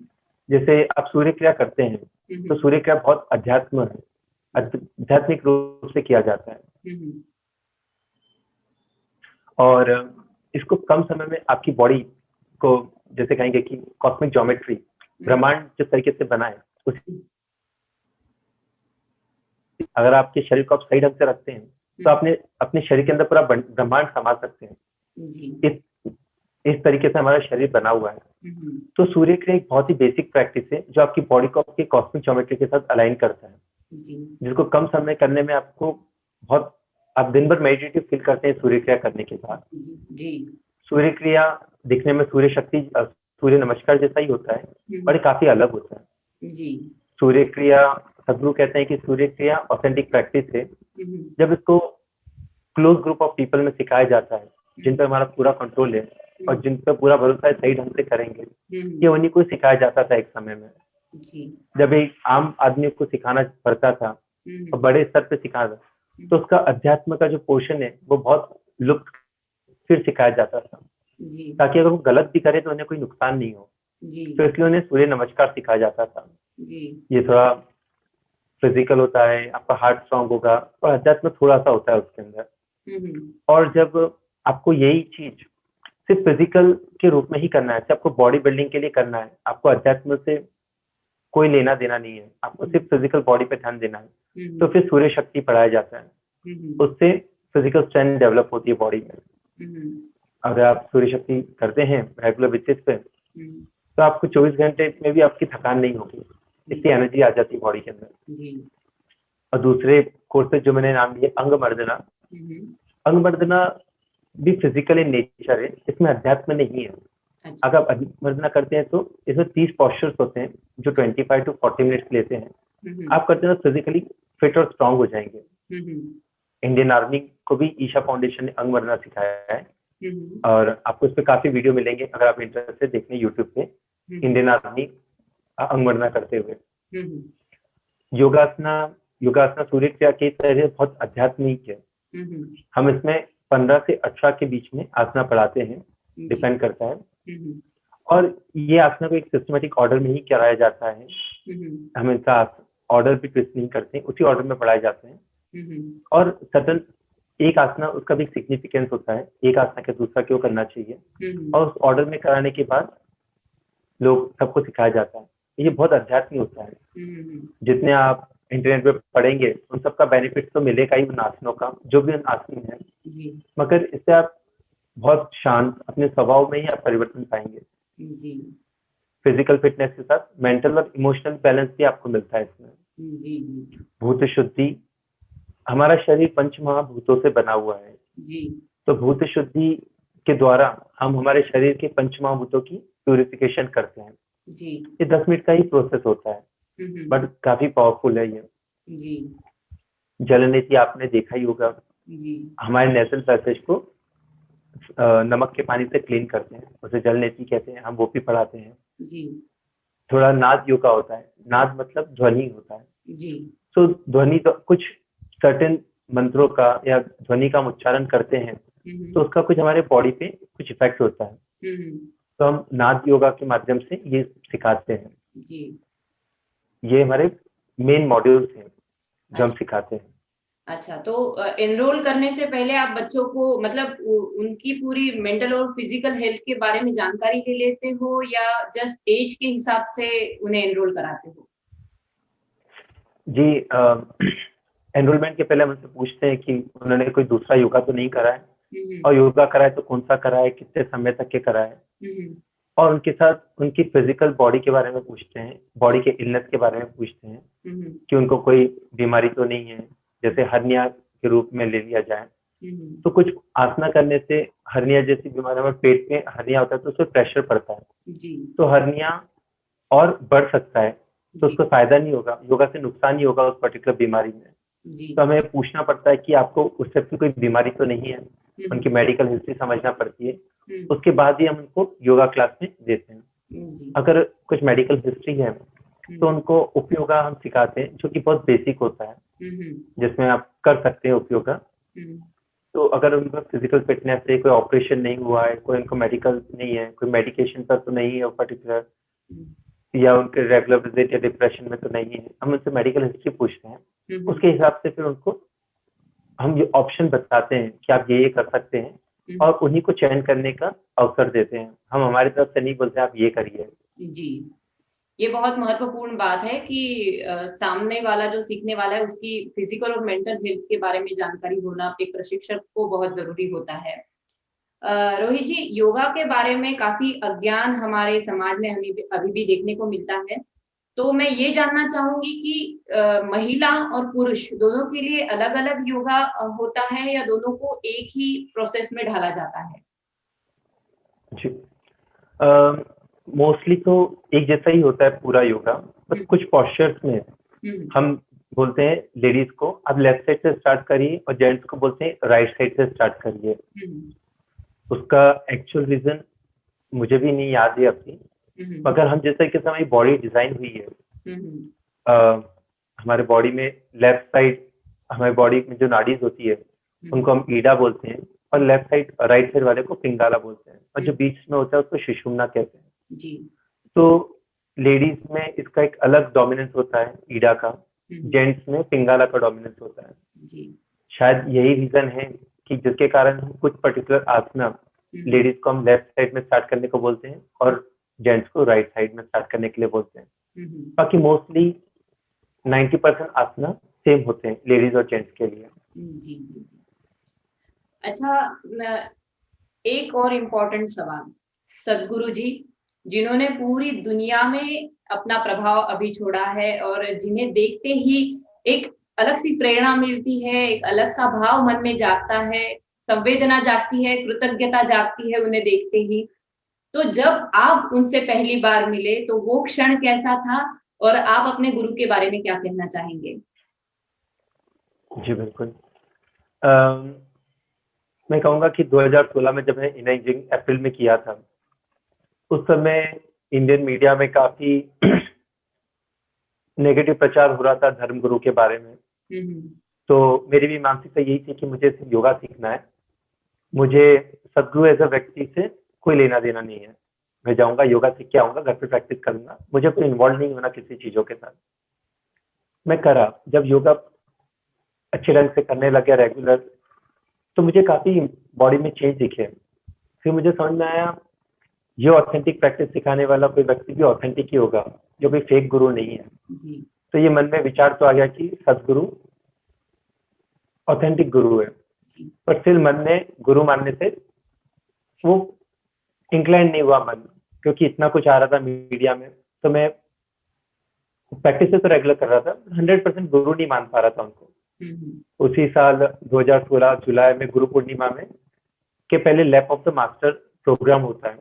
जैसे आप सूर्य क्रिया करते हैं हुँ, तो सूर्य क्रिया बहुत अध्यात्म है, आध्यात्मिक रूप से किया जाता है। हुँ, हुँ, और इसको कम समय में आपकी बॉडी को, जैसे कहेंगे कि कॉस्मिक ज्योमेट्री, ब्रह्मांड जिस तरीके से बना है उस, अगर आपके शरीर को आप सही ढंग से रखते हैं तो आपने अपने शरीर के अंदर पूरा ब्रह्मांड समा सकते हैं। जी। इस तरीके से हमारा शरीर बना हुआ है। हुँ, हुँ, तो सूर्य क्रिया एक बहुत ही बेसिक प्रैक्टिस है जो आपकी बॉडी को आपके कॉस्मिक ज्योमेट्री के साथ अलाइन करता है, जी, जिसको कम समय करने में आपको बहुत, आप दिन भर मेडिटेटिव फील करते हैं सूर्य क्रिया करने के बाद। जी, जी। सूर्य क्रिया दिखने में सूर्य शक्ति, सूर्य नमस्कार जैसा ही होता है, हुँ, पर काफी अलग होता है। जी। सूर्य क्रिया, सदगुरु कहते हैं कि सूर्य क्रिया ऑथेंटिक प्रैक्टिस है। हुँ, हुँ, जब इसको क्लोज ग्रुप ऑफ पीपल में सिखाया जाता है, जिन पर हमारा पूरा कंट्रोल है और जिन पर पूरा भरोसा है सही ढंग से करेंगे, ये हुँ, उन्हीं को सिखाया जाता था एक समय में। जी। जब एक आम आदमी को सिखाना पड़ता था और हुँ, बड़े स्तर पे सिखाना, तो उसका अध्यात्म का जो पोर्शन है वो बहुत लुप्त फिर सिखाया जाता था, जी, ताकि अगर वो गलत भी करे तो उन्हें कोई नुकसान नहीं हो। जी, तो इसलिए उन्हें सूर्य नमस्कार सिखाया जाता था। जी। ये थोड़ा फिजिकल होता है, आपका हार्ट स्ट्रांग होगा और अध्यात्म थोड़ा सा होता है उसके अंदर। हुँ, हुँ, और जब आपको यही चीज सिर्फ फिजिकल के रूप में ही करना है, सिर्फ आपको बॉडी बिल्डिंग के लिए करना है, आपको अध्यात्म से कोई लेना देना नहीं है, आपको सिर्फ फिजिकल बॉडी पे ध्यान देना है, तो हुँ, फिर सूर्य शक्ति पढ़ाया जाता है। हुँ, उससे फिजिकल स्ट्रेंथ डेवलप होती है बॉडी में। हुँ, अगर आप सूर्य शक्ति करते हैं रेगुलर बेसिस पे, हुँ, तो आपको 24 घंटे में भी आपकी थकान नहीं होगी, इतनी एनर्जी आ जाती है बॉडी के अंदर। जी। और दूसरे कोर्सेज जो मैंने नाम लिए, अंग मर्दना, हुँ, अंग मर्दना भी फिजिकल इन नेचर है, इसमें अध्यात्म नहीं है। अच्छा। अगर आप अंग मर्दना करते हैं तो इसमें 30 पॉस्चर्स होते हैं जो 25 टू 40 मिनट्स लेते हैं। हुँ, आप करते हैं तो फिजिकली फिट और स्ट्रांग हो जाएंगे। हुँ, इंडियन आर्मी को भी ईशा फाउंडेशन ने अंग मर्दना सिखाया है, हुँ, और आपको इस पे काफी वीडियो मिलेंगे अगर आप इंटरेस्ट है देखने यूट्यूब पे, इंडियन आर्मी अंग मर्दना करते हुए। हुँ, योगासना, योगासना सूर्य क्रिया की तरह बहुत आध्यात्मिक है। हुँ, हम इसमें 15 से 18 के बीच में आसना पढ़ाते हैं, जी। डिपेंड करता है। हुँ, और ये आसना को एक सिस्टमेटिक ऑर्डर में ही कराया जाता है। हुँ, हम इनका ऑर्डर भी ट्विस्ट नहीं करते, उसी ऑर्डर में पढ़ाए जाते हैं। हुँ, और सडन एक आसना, उसका भी सिग्निफिकेंस होता है, एक आसना के दूसरा क्यों करना चाहिए, हुँ, और उस ऑर्डर में कराने के बाद लोग सबको सिखाया जाता है। ये बहुत अध्यात्मिक होता है। हुँ, जितने आप इंटरनेट पे पढ़ेंगे उन सबका बेनिफिट तो मिलेगा ही उन आसनों का, जो भी उन आसन है, जी। मगर इससे आप बहुत शांत अपने स्वभाव में ही आप परिवर्तन पाएंगे। जी फिजिकल फिटनेस के साथ मेंटल और इमोशनल बैलेंस भी आपको मिलता है इसमें। जी जी भूत शुद्धि, हमारा शरीर पंच महाभूतों से बना हुआ है, जी तो भूत शुद्धि के द्वारा हम हमारे शरीर के पंच महाभूतों की प्यूरिफिकेशन करते हैं। जी। ये 10 मिनट का ही प्रोसेस होता है, बट काफी पावरफुल है ये। जी जल नीति आपने देखा ही होगा, जी हमारे नेशनल पैसेज को नमक के पानी से क्लीन करते हैं, उसे जल नीति कहते हैं, हम वो भी पढ़ाते हैं। जी थोड़ा नाद योगा होता है, नाद मतलब ध्वनि होता है। जी तो ध्वनि तो कुछ सर्टेन मंत्रों का या ध्वनि का हम उच्चारण करते हैं, तो उसका कुछ हमारे बॉडी पे कुछ इफेक्ट होता है, तो हम नाद योगा के माध्यम से ये सिखाते हैं। जी। ये हमारे मेन मॉड्यूल्स हैं जो हम अच्छा सिखाते हैं। अच्छा, तो एनरोल करने से पहले आप बच्चों को मतलब उनकी पूरी मेंटल और फिजिकल हेल्थ के बारे में जानकारी ले लेते हो या जस्ट एज के हिसाब से उन्हें एनरोल कराते हो? जी, एनरोलमेंट के पहले हम उनसे पूछते हैं कि उन्होंने कोई दूसरा योगा तो नहीं करा है, और योगा करा है तो कौन सा करा है, कितने समय तक के करा है, हम्म और उनके साथ उनकी फिजिकल बॉडी के बारे में पूछते हैं, बॉडी के इलनेस के बारे में पूछते हैं हम्म कि उनको कोई बीमारी तो नहीं है, जैसे हर्निया के रूप में ले लिया जाए। तो कुछ आसना करने से हर्निया जैसी बीमारी में पेट में हर्निया होता है, तो उसमें प्रेशर पड़ता है, जी तो हर्निया और बढ़ सकता है, तो जी उसको फायदा नहीं होगा, योगा से नुकसान ही होगा उस पर्टिकुलर बीमारी में। जी। तो हमें पूछना पड़ता है कि आपको उस टाइप की कोई बीमारी तो नहीं है, उनकी मेडिकल हिस्ट्री समझना पड़ती है, उसके बाद ही हम उनको योगा क्लास में देते हैं। जी अगर कुछ मेडिकल हिस्ट्री है तो उनको उपयोगा हम सिखाते हैं, जो कि बहुत बेसिक होता है, जिसमें आप कर सकते हैं उपयोगा। तो अगर उनका फिजिकल फिटनेस है, कोई ऑपरेशन नहीं हुआ है, कोई उनको मेडिकल नहीं है, कोई मेडिकेशन पर तो नहीं है पर्टिकुलर, या उनके रेगुलर विजिट या डिप्रेशन में तो नहीं है, हम उनसे मेडिकल हिस्ट्री पूछते हैं, उसके हिसाब से फिर उनको हम ये ऑप्शन बताते हैं कि आप ये कर सकते हैं, और उन्हीं को चयन करने का अवसर देते हैं। हम हमारी तरफ से नहीं बोलते आप ये करिए। जी। ये बहुत महत्वपूर्ण बात है कि सामने वाला जो सीखने वाला है उसकी फिजिकल और मेंटल हेल्थ के बारे में जानकारी होना एक प्रशिक्षक को बहुत जरूरी होता है। रोहित जी, योगा के बारे में काफी अज्ञान हमारे समाज में हमें अभी भी देखने को मिलता है। तो मैं ये जानना चाहूंगी कि महिला और पुरुष दोनों के लिए अलग-अलग योगा होता है या दोनों को एक ही प्रोसेस में ढाला जाता है? जी, मोस्टली तो एक जैसा ही होता है पूरा योगा, बस कुछ पॉस्चर्स में हम बोलते हैं लेडीज को अब लेफ्ट साइड से स्टार्ट करिए, और जेंट्स को बोलते हैं राइट साइड से स्टार्ट करिए। उसका एक्चुअल रीजन मुझे भी नहीं याद है अभी, मगर हम जिस तरीके से हमारी बॉडी डिजाइन हुई है, हमारे बॉडी में लेफ्ट साइड, हमारी बॉडी में जो नाड़ीज होती है उनको हम ईडा बोलते हैं, और लेफ्ट साइड राइट साइड वाले को पिंगाला बोलते हैं, और जो बीच में होता है उसको सुषुम्ना कहते हैं। जी तो लेडीज में इसका एक अलग डोमिनेंस होता है ईडा का, जेंट्स में पिंगाला का डोमिनेंस होता है। जी शायद यही रीजन है कि जिसके कारण हम कुछ पर्टिकुलर आसना लेडीज को हम लेफ्ट साइड में स्टार्ट करने को बोलते हैं, और जेंट्स को राइट साइड में स्टार्ट करने के लिए बोलते हैं। बाकी मोस्टली 90% आसना सेम होते हैं लेडीज और जेंट्स के लिए। जी जी। अच्छा, एक और इम्पोर्टेंट सवाल, सदगुरु जी जिन्होंने पूरी दुनिया में अपना प्रभाव अभी छोड़ा है और जिन्हें देखते ही एक अलग सी प्रेरणा मिलती है, एक अलग सा भाव मन में जागता है, संवेदना जागती है, कृतज्ञता जागती है उन्हें देखते ही। तो जब आप उनसे पहली बार मिले तो वो क्षण कैसा था और आप अपने गुरु के बारे में क्या कहना चाहेंगे? जी बिल्कुल, मैं कहूँगा कि 2016 में जब मैंने इनर इंजीनियरिंग अप्रैल में किया था, उस समय इंडियन मीडिया में काफी नेगेटिव प्रचार हो रहा था धर्मगुरु के बारे में। तो मेरी भी मानसिकता यही थी कि मुझे सिर्फ योगा सीखना है, मुझे सदगुरु एज अ व्यक्ति से कोई लेना देना नहीं है। मैं जाऊंगा, योगा सीख के आऊंगा, घर पे प्रैक्टिस करूंगा, मुझे कोई इन्वॉल्व नहीं होना किसी चीजों के साथ। मैं करा, जब योगा अच्छे ढंग से करने लग गया रेगुलर, तो मुझे काफी बॉडी में चेंज दिखे। फिर मुझे समझ में आया ये ऑथेंटिक प्रैक्टिस सिखाने वाला कोई व्यक्ति भी ऑथेंटिक ही होगा, जो कोई फेक गुरु नहीं है। जी तो ये मन में विचार तो आ गया कि सदगुरु ऑथेंटिक गुरु है, जी पर फिर मन में गुरु मानने से वो इंक्लाइन नहीं हुआ मन, क्योंकि इतना कुछ आ रहा था मीडिया में, तो मैं प्रैक्टिस तो रेगुलर कर रहा था, 100% गुरु नहीं मान पा रहा था उनको। उसी साल 2016 जुलाई में गुरु पूर्णिमा में के पहले lap of the master program होता है,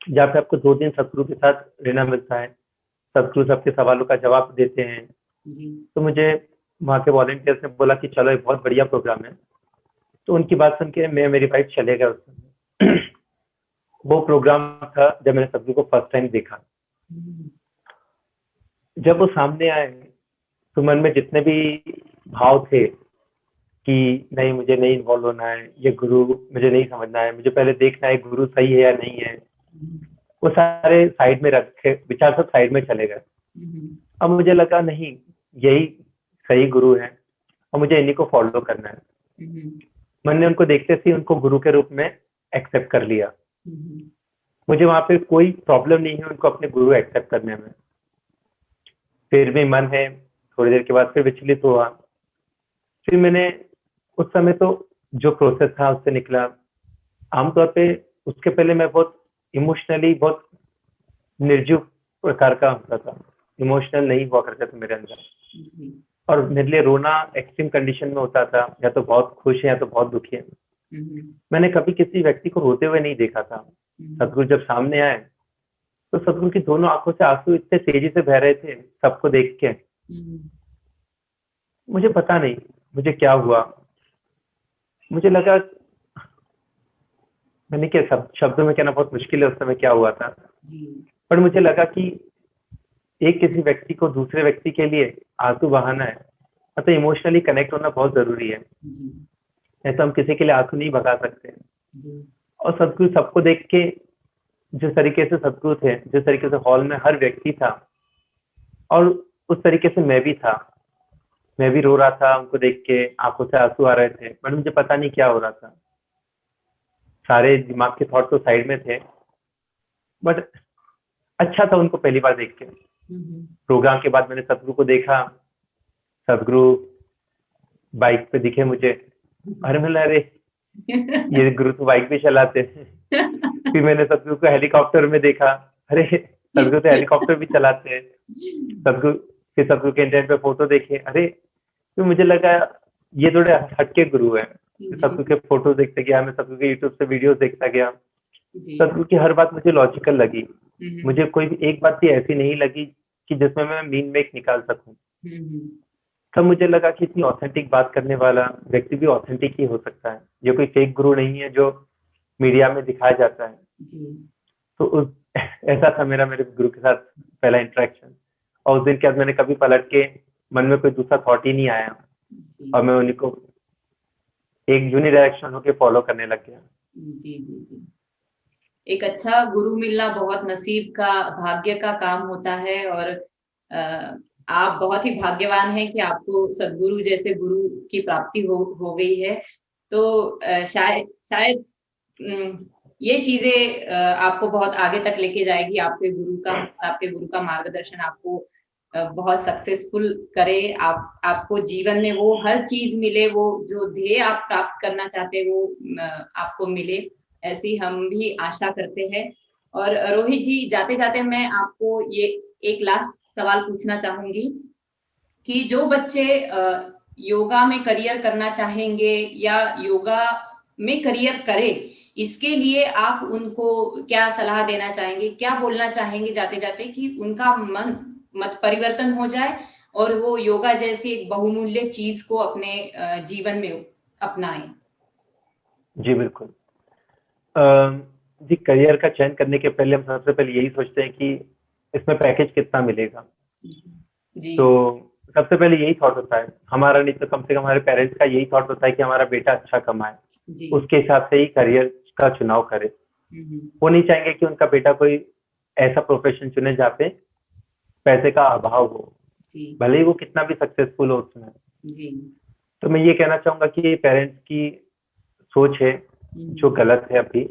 जहाँ पे आपको 2 दिन सतगुरु के साथ रहना मिलता है। सतगुरु सबके सवालों का जवाब देते हैं। तो मुझे वहाँ के वॉलंटियर्स ने बोला कि चलो, एक बहुत बढ़िया प्रोग्राम है। तो उनकी बात सुन के मैं, मेरी वाइफ चले गए उस समय। वो प्रोग्राम था जब मैंने सतगुरु को फर्स्ट टाइम देखा। जब वो सामने आए तो मन में जितने भी भाव थे कि नहीं, मुझे नहीं इन्वॉल्व होना है, ये गुरु मुझे नहीं समझना है, मुझे पहले देखना है गुरु सही है या नहीं है, वो सारे साइड में रखे, विचार सब साइड में चले गए। अब मुझे लगा नहीं, यही सही गुरु है और मुझे इन्हीं को फॉलो करना है। मैंने उनको देखते से उनको गुरु के रूप में एक्सेप्ट कर लिया। मुझे वहां पे कोई प्रॉब्लम नहीं है उनको अपने गुरु एक्सेप्ट करने में। फिर भी मन है, थोड़ी देर के बाद फिर विचलित हुआ। फिर मैंने उस समय तो जो प्रोसेस था उससे निकला। आमतौर पे उसके पहले मैं बहुत इमोशनली बहुत निर्जीव प्रकार का होता था, इमोशनल नहीं हुआ करता था मेरे अंदर, और मेरे लिए रोना एक्सट्रीम कंडीशन में होता था, या तो बहुत खुश है या तो बहुत दुखी है। मैंने कभी किसी व्यक्ति को रोते हुए नहीं देखा था। सतगुरु जब सामने आए तो सतगुरु की दोनों आंखों से आंसू इतने तेजी से बह रहे थे सबको देख के। मुझे पता नहीं मुझे क्या हुआ। मुझे लगा, मैंने क्या सब शब्दों में कहना बहुत मुश्किल है उस समय क्या हुआ था, पर मुझे लगा कि एक किसी व्यक्ति को दूसरे व्यक्ति के लिए आंसू बहाना है, मतलब इमोशनली कनेक्ट होना बहुत जरूरी है। ऐसा हम किसी के लिए आंसू नहीं भगा सकते। और सतगुरु सबको देख के, जिस तरीके से सतगुरु थे, जिस तरीके से हॉल में हर व्यक्ति था, और उस तरीके से मैं भी था। मैं भी रो रहा था उनको देख के, आंखों से आंसू आ रहे थे, पर मुझे पता नहीं क्या हो रहा था। सारे दिमाग के थॉट तो साइड में थे, बट अच्छा था उनको पहली बार देख के। प्रोग्राम के बाद मैंने सतगुरु को देखा। सतगुरु बाइक पे दिखे मुझे। अरे मैं, अरे ये गुरु तो बाइक भी चलाते हैं। फिर मैंने सतगुरु को हेलीकॉप्टर में देखा। अरे सतगुरु तो हेलीकॉप्टर भी चलाते हैं। फिर सतगुरु के इंटरनेट पे फोटो देखे। अरे फिर मुझे लगा ये थोड़े हटके गुरु है। सतगुरु के फोटो देखते गया, मैं सतगुरु के यूट्यूब से वीडियोस देखता गया। सतगुरु की हर बात मुझे लॉजिकल लगी। मुझे कोई भी एक बात भी ऐसी नहीं लगी कि जिसमें मैं मीन मेक निकाल सकूं। तब मुझे लगा कि इतनी ऑथेंटिक बात करने वाला व्यक्ति भी ऑथेंटिक ही हो सकता है। ये कोई फेक गुरु नहीं है जो मीडिया में दिखाया जाता है। तो ऐसा था मेरे गुरु के साथ पहला इंटरेक्शन। और उस दिन के बाद मैंने कभी पलट के मन में कोई दूसरा थॉट ही नहीं आया, और मैं उन्हीं को एक यूनिडायरेक्शन होके फॉलो करने लग गया। जी। एक अच्छा गुरु मिलना बहुत नसीब का, भाग्य का काम होता है, और आप बहुत ही भाग्यवान हैं कि आपको सद्गुरु जैसे गुरु की प्राप्ति हो गई है। तो शायद ये चीजें आपको बहुत आगे तक लेके जाएगी। आपके गुरु का मार्गदर्शन आपको बहुत सक्सेसफुल करे, आपको जीवन में वो हर चीज मिले, वो जो ध्येय आप प्राप्त करना चाहते हैं वो आपको मिले, ऐसी हम भी आशा करते हैं। और रोहित जी, जाते जाते मैं आपको ये एक लास्ट सवाल पूछना चाहूंगी कि जो बच्चे योगा में करियर करना चाहेंगे या योगा में करियर करे, इसके लिए आप उनको क्या सलाह देना चाहेंगे, क्या बोलना चाहेंगे जाते जाते कि उनका मत परिवर्तन हो जाए और वो योगा जैसी एक बहुमूल्य चीज को अपने जीवन में अपनाएं? जी बिल्कुल। जी, करियर का चयन करने के पहले हम सबसे पहले यही सोचते हैं कि इसमें पैकेज कितना मिलेगा। जी। तो सबसे पहले यही थॉट होता है हमारा, नहीं तो कम से कम हमारे पेरेंट्स का यही थॉट होता है कि हमारा बेटा अच्छा कमाए, उसके हिसाब से ही करियर का चुनाव करे। वो नहीं चाहेंगे कि उनका बेटा कोई ऐसा प्रोफेशन चुने जहाँ पे पैसे का अभाव हो, भले ही वो कितना भी सक्सेसफुल हो उसमें। तो मैं ये कहना चाहूंगा कि पेरेंट्स की सोच है जो गलत है अभी।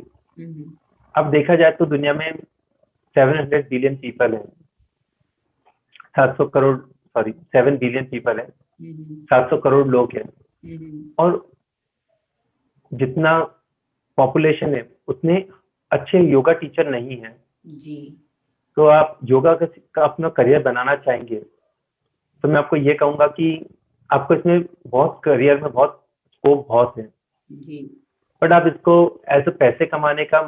अब देखा जाए तो दुनिया में 700 बिलियन पीपल है, 7 बिलियन पीपल है, 700 करोड़ लोग हैं, और जितना पॉपुलेशन है उतने अच्छे योगा टीचर नहीं है। जी। तो आप योगा का अपना करियर बनाना चाहेंगे, तो मैं आपको ये कहूँगा कि आपको इसमें बहुत करियर में बहुत स्कोप बहुत है। जी। बट आप इसको एज़ अ पैसे कमाने का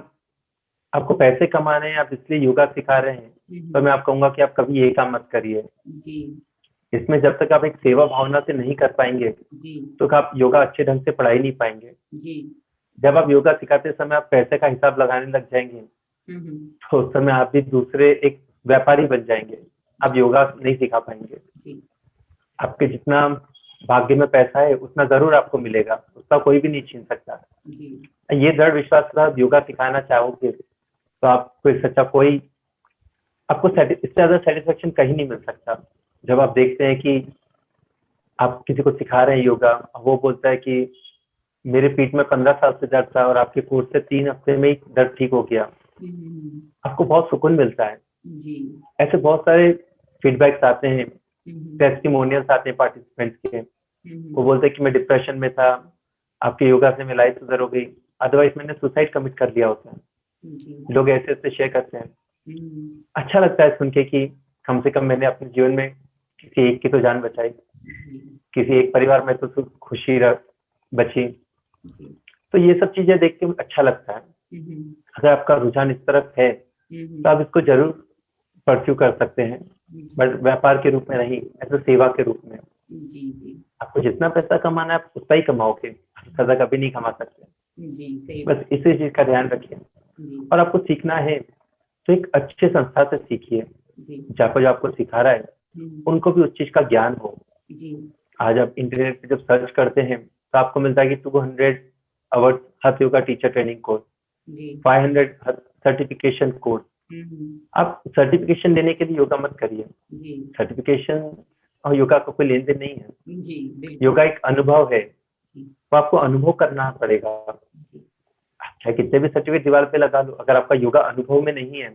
आपको पैसे कमाने हैं, आप इसलिए योगा सिखा रहे हैं, तो मैं आपको कहूँगा कि आप कभी ये काम मत करिए। जी। इसमें जब तक आप एक सेवा भावना से नहीं कर पाएँगे, जी। तो आप योगा अच्छे ढंग से पढ़ा ही नहीं पाएँगे। जी। जब आप योगा सिखाते समय आप पैसे का हिसाब लगाने लग जाएँगे, तो उस समय आप भी दूसरे एक व्यापारी बन जाएँगे। आप योगा नहीं सिखा पाएँगे। जी। आपके जितना भाग्य में पैसा है, उतना ज़रूर आपको मिलेगा, उसका कोई भी नहीं छीन सकता। जी। ये दृढ़ विश्वास के साथ योगा सिखाना चाहोगे, तो आपको इससे अच्छा कोई आपको इससे ज़्यादा सैटिस्फैक्शन कहीं नहीं मिल सकता। जब आप देखते हैं कि आप किसी को सिखा रहे हैं योगा, वो बोलता है कि मेरे पीठ में 15 साल से दर्द था और आपके कोर्स से 3 हफ्ते में ही दर्द ठीक हो गया। आपको बहुत सुकून मिलता है। जी। ऐसे बहुत सारे फीडबैक्स आते हैं, टेस्टिमोनियल्स आते हैं पार्टिसिपेंट्स के। वो बोलते हैं कि मैं डिप्रेशन में था, आपके योगा से मेरी लाइफ सुधर हो गई, अदरवाइज मैंने सुसाइड कमिट कर लिया होता। लोग ऐसे-ऐसे शेयर करते हैं। अच्छा लगता है सुन के कि कम से कम मैंने अपने जीवन में किसी एक की तो जान बचाई, किसी एक परिवार में तो खुशी बची। तो ये सब चीज़ें देख के अच्छा लगता है। अगर आपका रुझान इस तरफ है, तो आप इसको ज़रूर परस्यू कर सकते हैं, बट व्यापार के रूप में नहीं, ऐसे सेवा के रूप में। जी। जी। आपको जितना पैसा कमाना है, आप उतना ही कमाओगे, ज़्यादा कभी नहीं कमा सकते। जी, सही बस इसी चीज़ का ध्यान रखिए। जी। और आपको सीखना है, तो एक अच्छे संस्था से सीखिए, जी। जहाँ पर जो आपको सिखा रहा है, उनको भी उस चीज़ का ज्ञान हो। जी। आज आप इंटरनेट पे जब सर्च करते हैं, तो आपको मिलता है कि 200 आवर्स हठ yoga teacher training course, 500 certification course. आप सर्टिफिकेशन लेने के लिए योगा मत करिए। सर्टिफिकेशन और योगा का कोई लेन-देन नहीं है। जी। योगा एक अनुभव है, तो आपको अनुभव करना पड़ेगा। चाहे कितने भी सर्टिफिकेट दीवार पे लगा लो, अगर आपका योगा अनुभव में नहीं है,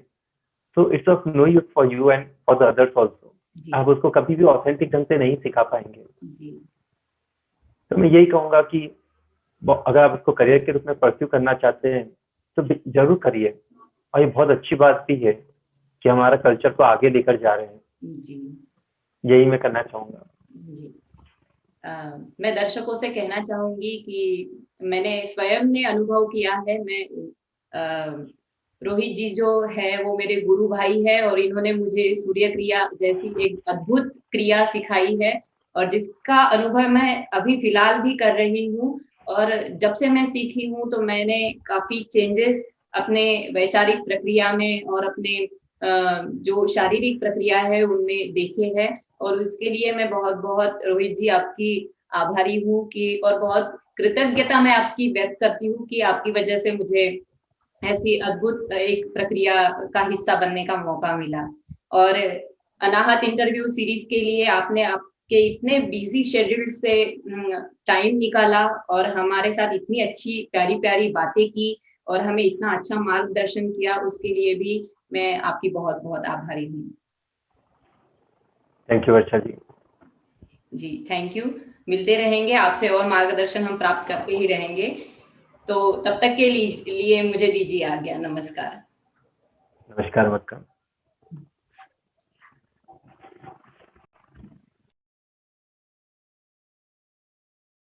तो it's of no use for you and for the others also. आप उसको कभी भी ऑथेंटिक ढंग से नहीं सिखा पाएँगे। तो मैं यही कहूँगा कि अगर आप इसको करियर के रूप में परस्यू करना चाहते हैं, तो ज़रूर करिए। और ये बहुत अच्छी बात भी है कि हमारा कल्चर को आगे लेकर जा रहे हैं। जी। यही मैं करना चाहूँगा। जी। मैं दर्शकों से कहना चाहूँगी कि मैंने स्वयं ने अनुभव किया है। रोहित जी जो है वो मेरे गुरु भाई है और इन्होंने मुझे सूर्य क्रिया जैसी एक अद्भुत क्रिया सिखाई है और जिसका अनुभव मैं अभी फिलहाल भी कर रही हूँ। और जब से मैं सीखी हूँ तो मैंने काफ़ी चेंजेस अपने वैचारिक प्रक्रिया में और अपने जो शारीरिक प्रक्रिया है उनमें देखे हैं। और उसके लिए मैं बहुत-बहुत रोहित जी आपकी आभारी हूँ कि और बहुत कृतज्ञता मैं आपकी व्यक्त करती हूँ कि आपकी वजह से मुझे ऐसी अद्भुत एक प्रक्रिया का हिस्सा बनने का मौका मिला। और अनाहत इंटरव्यू सीरीज़ के लिए आपने आपके इतने बिज़ी शेड्यूल से टाइम निकाला और हमारे साथ इतनी अच्छी प्यारी-प्यारी बातें की और हमें इतना अच्छा मार्गदर्शन किया, उसके लिए भी मैं आपकी बहुत-बहुत आभारी हूँ। Thank you Varsha ji. जी, थैंक यू। मिलते रहेंगे, आपसे और मार्गदर्शन हम प्राप्त करते ही रहेंगे। तो तब तक के लिए मुझे दीजिए आज्ञा। नमस्कार। नमस्कार।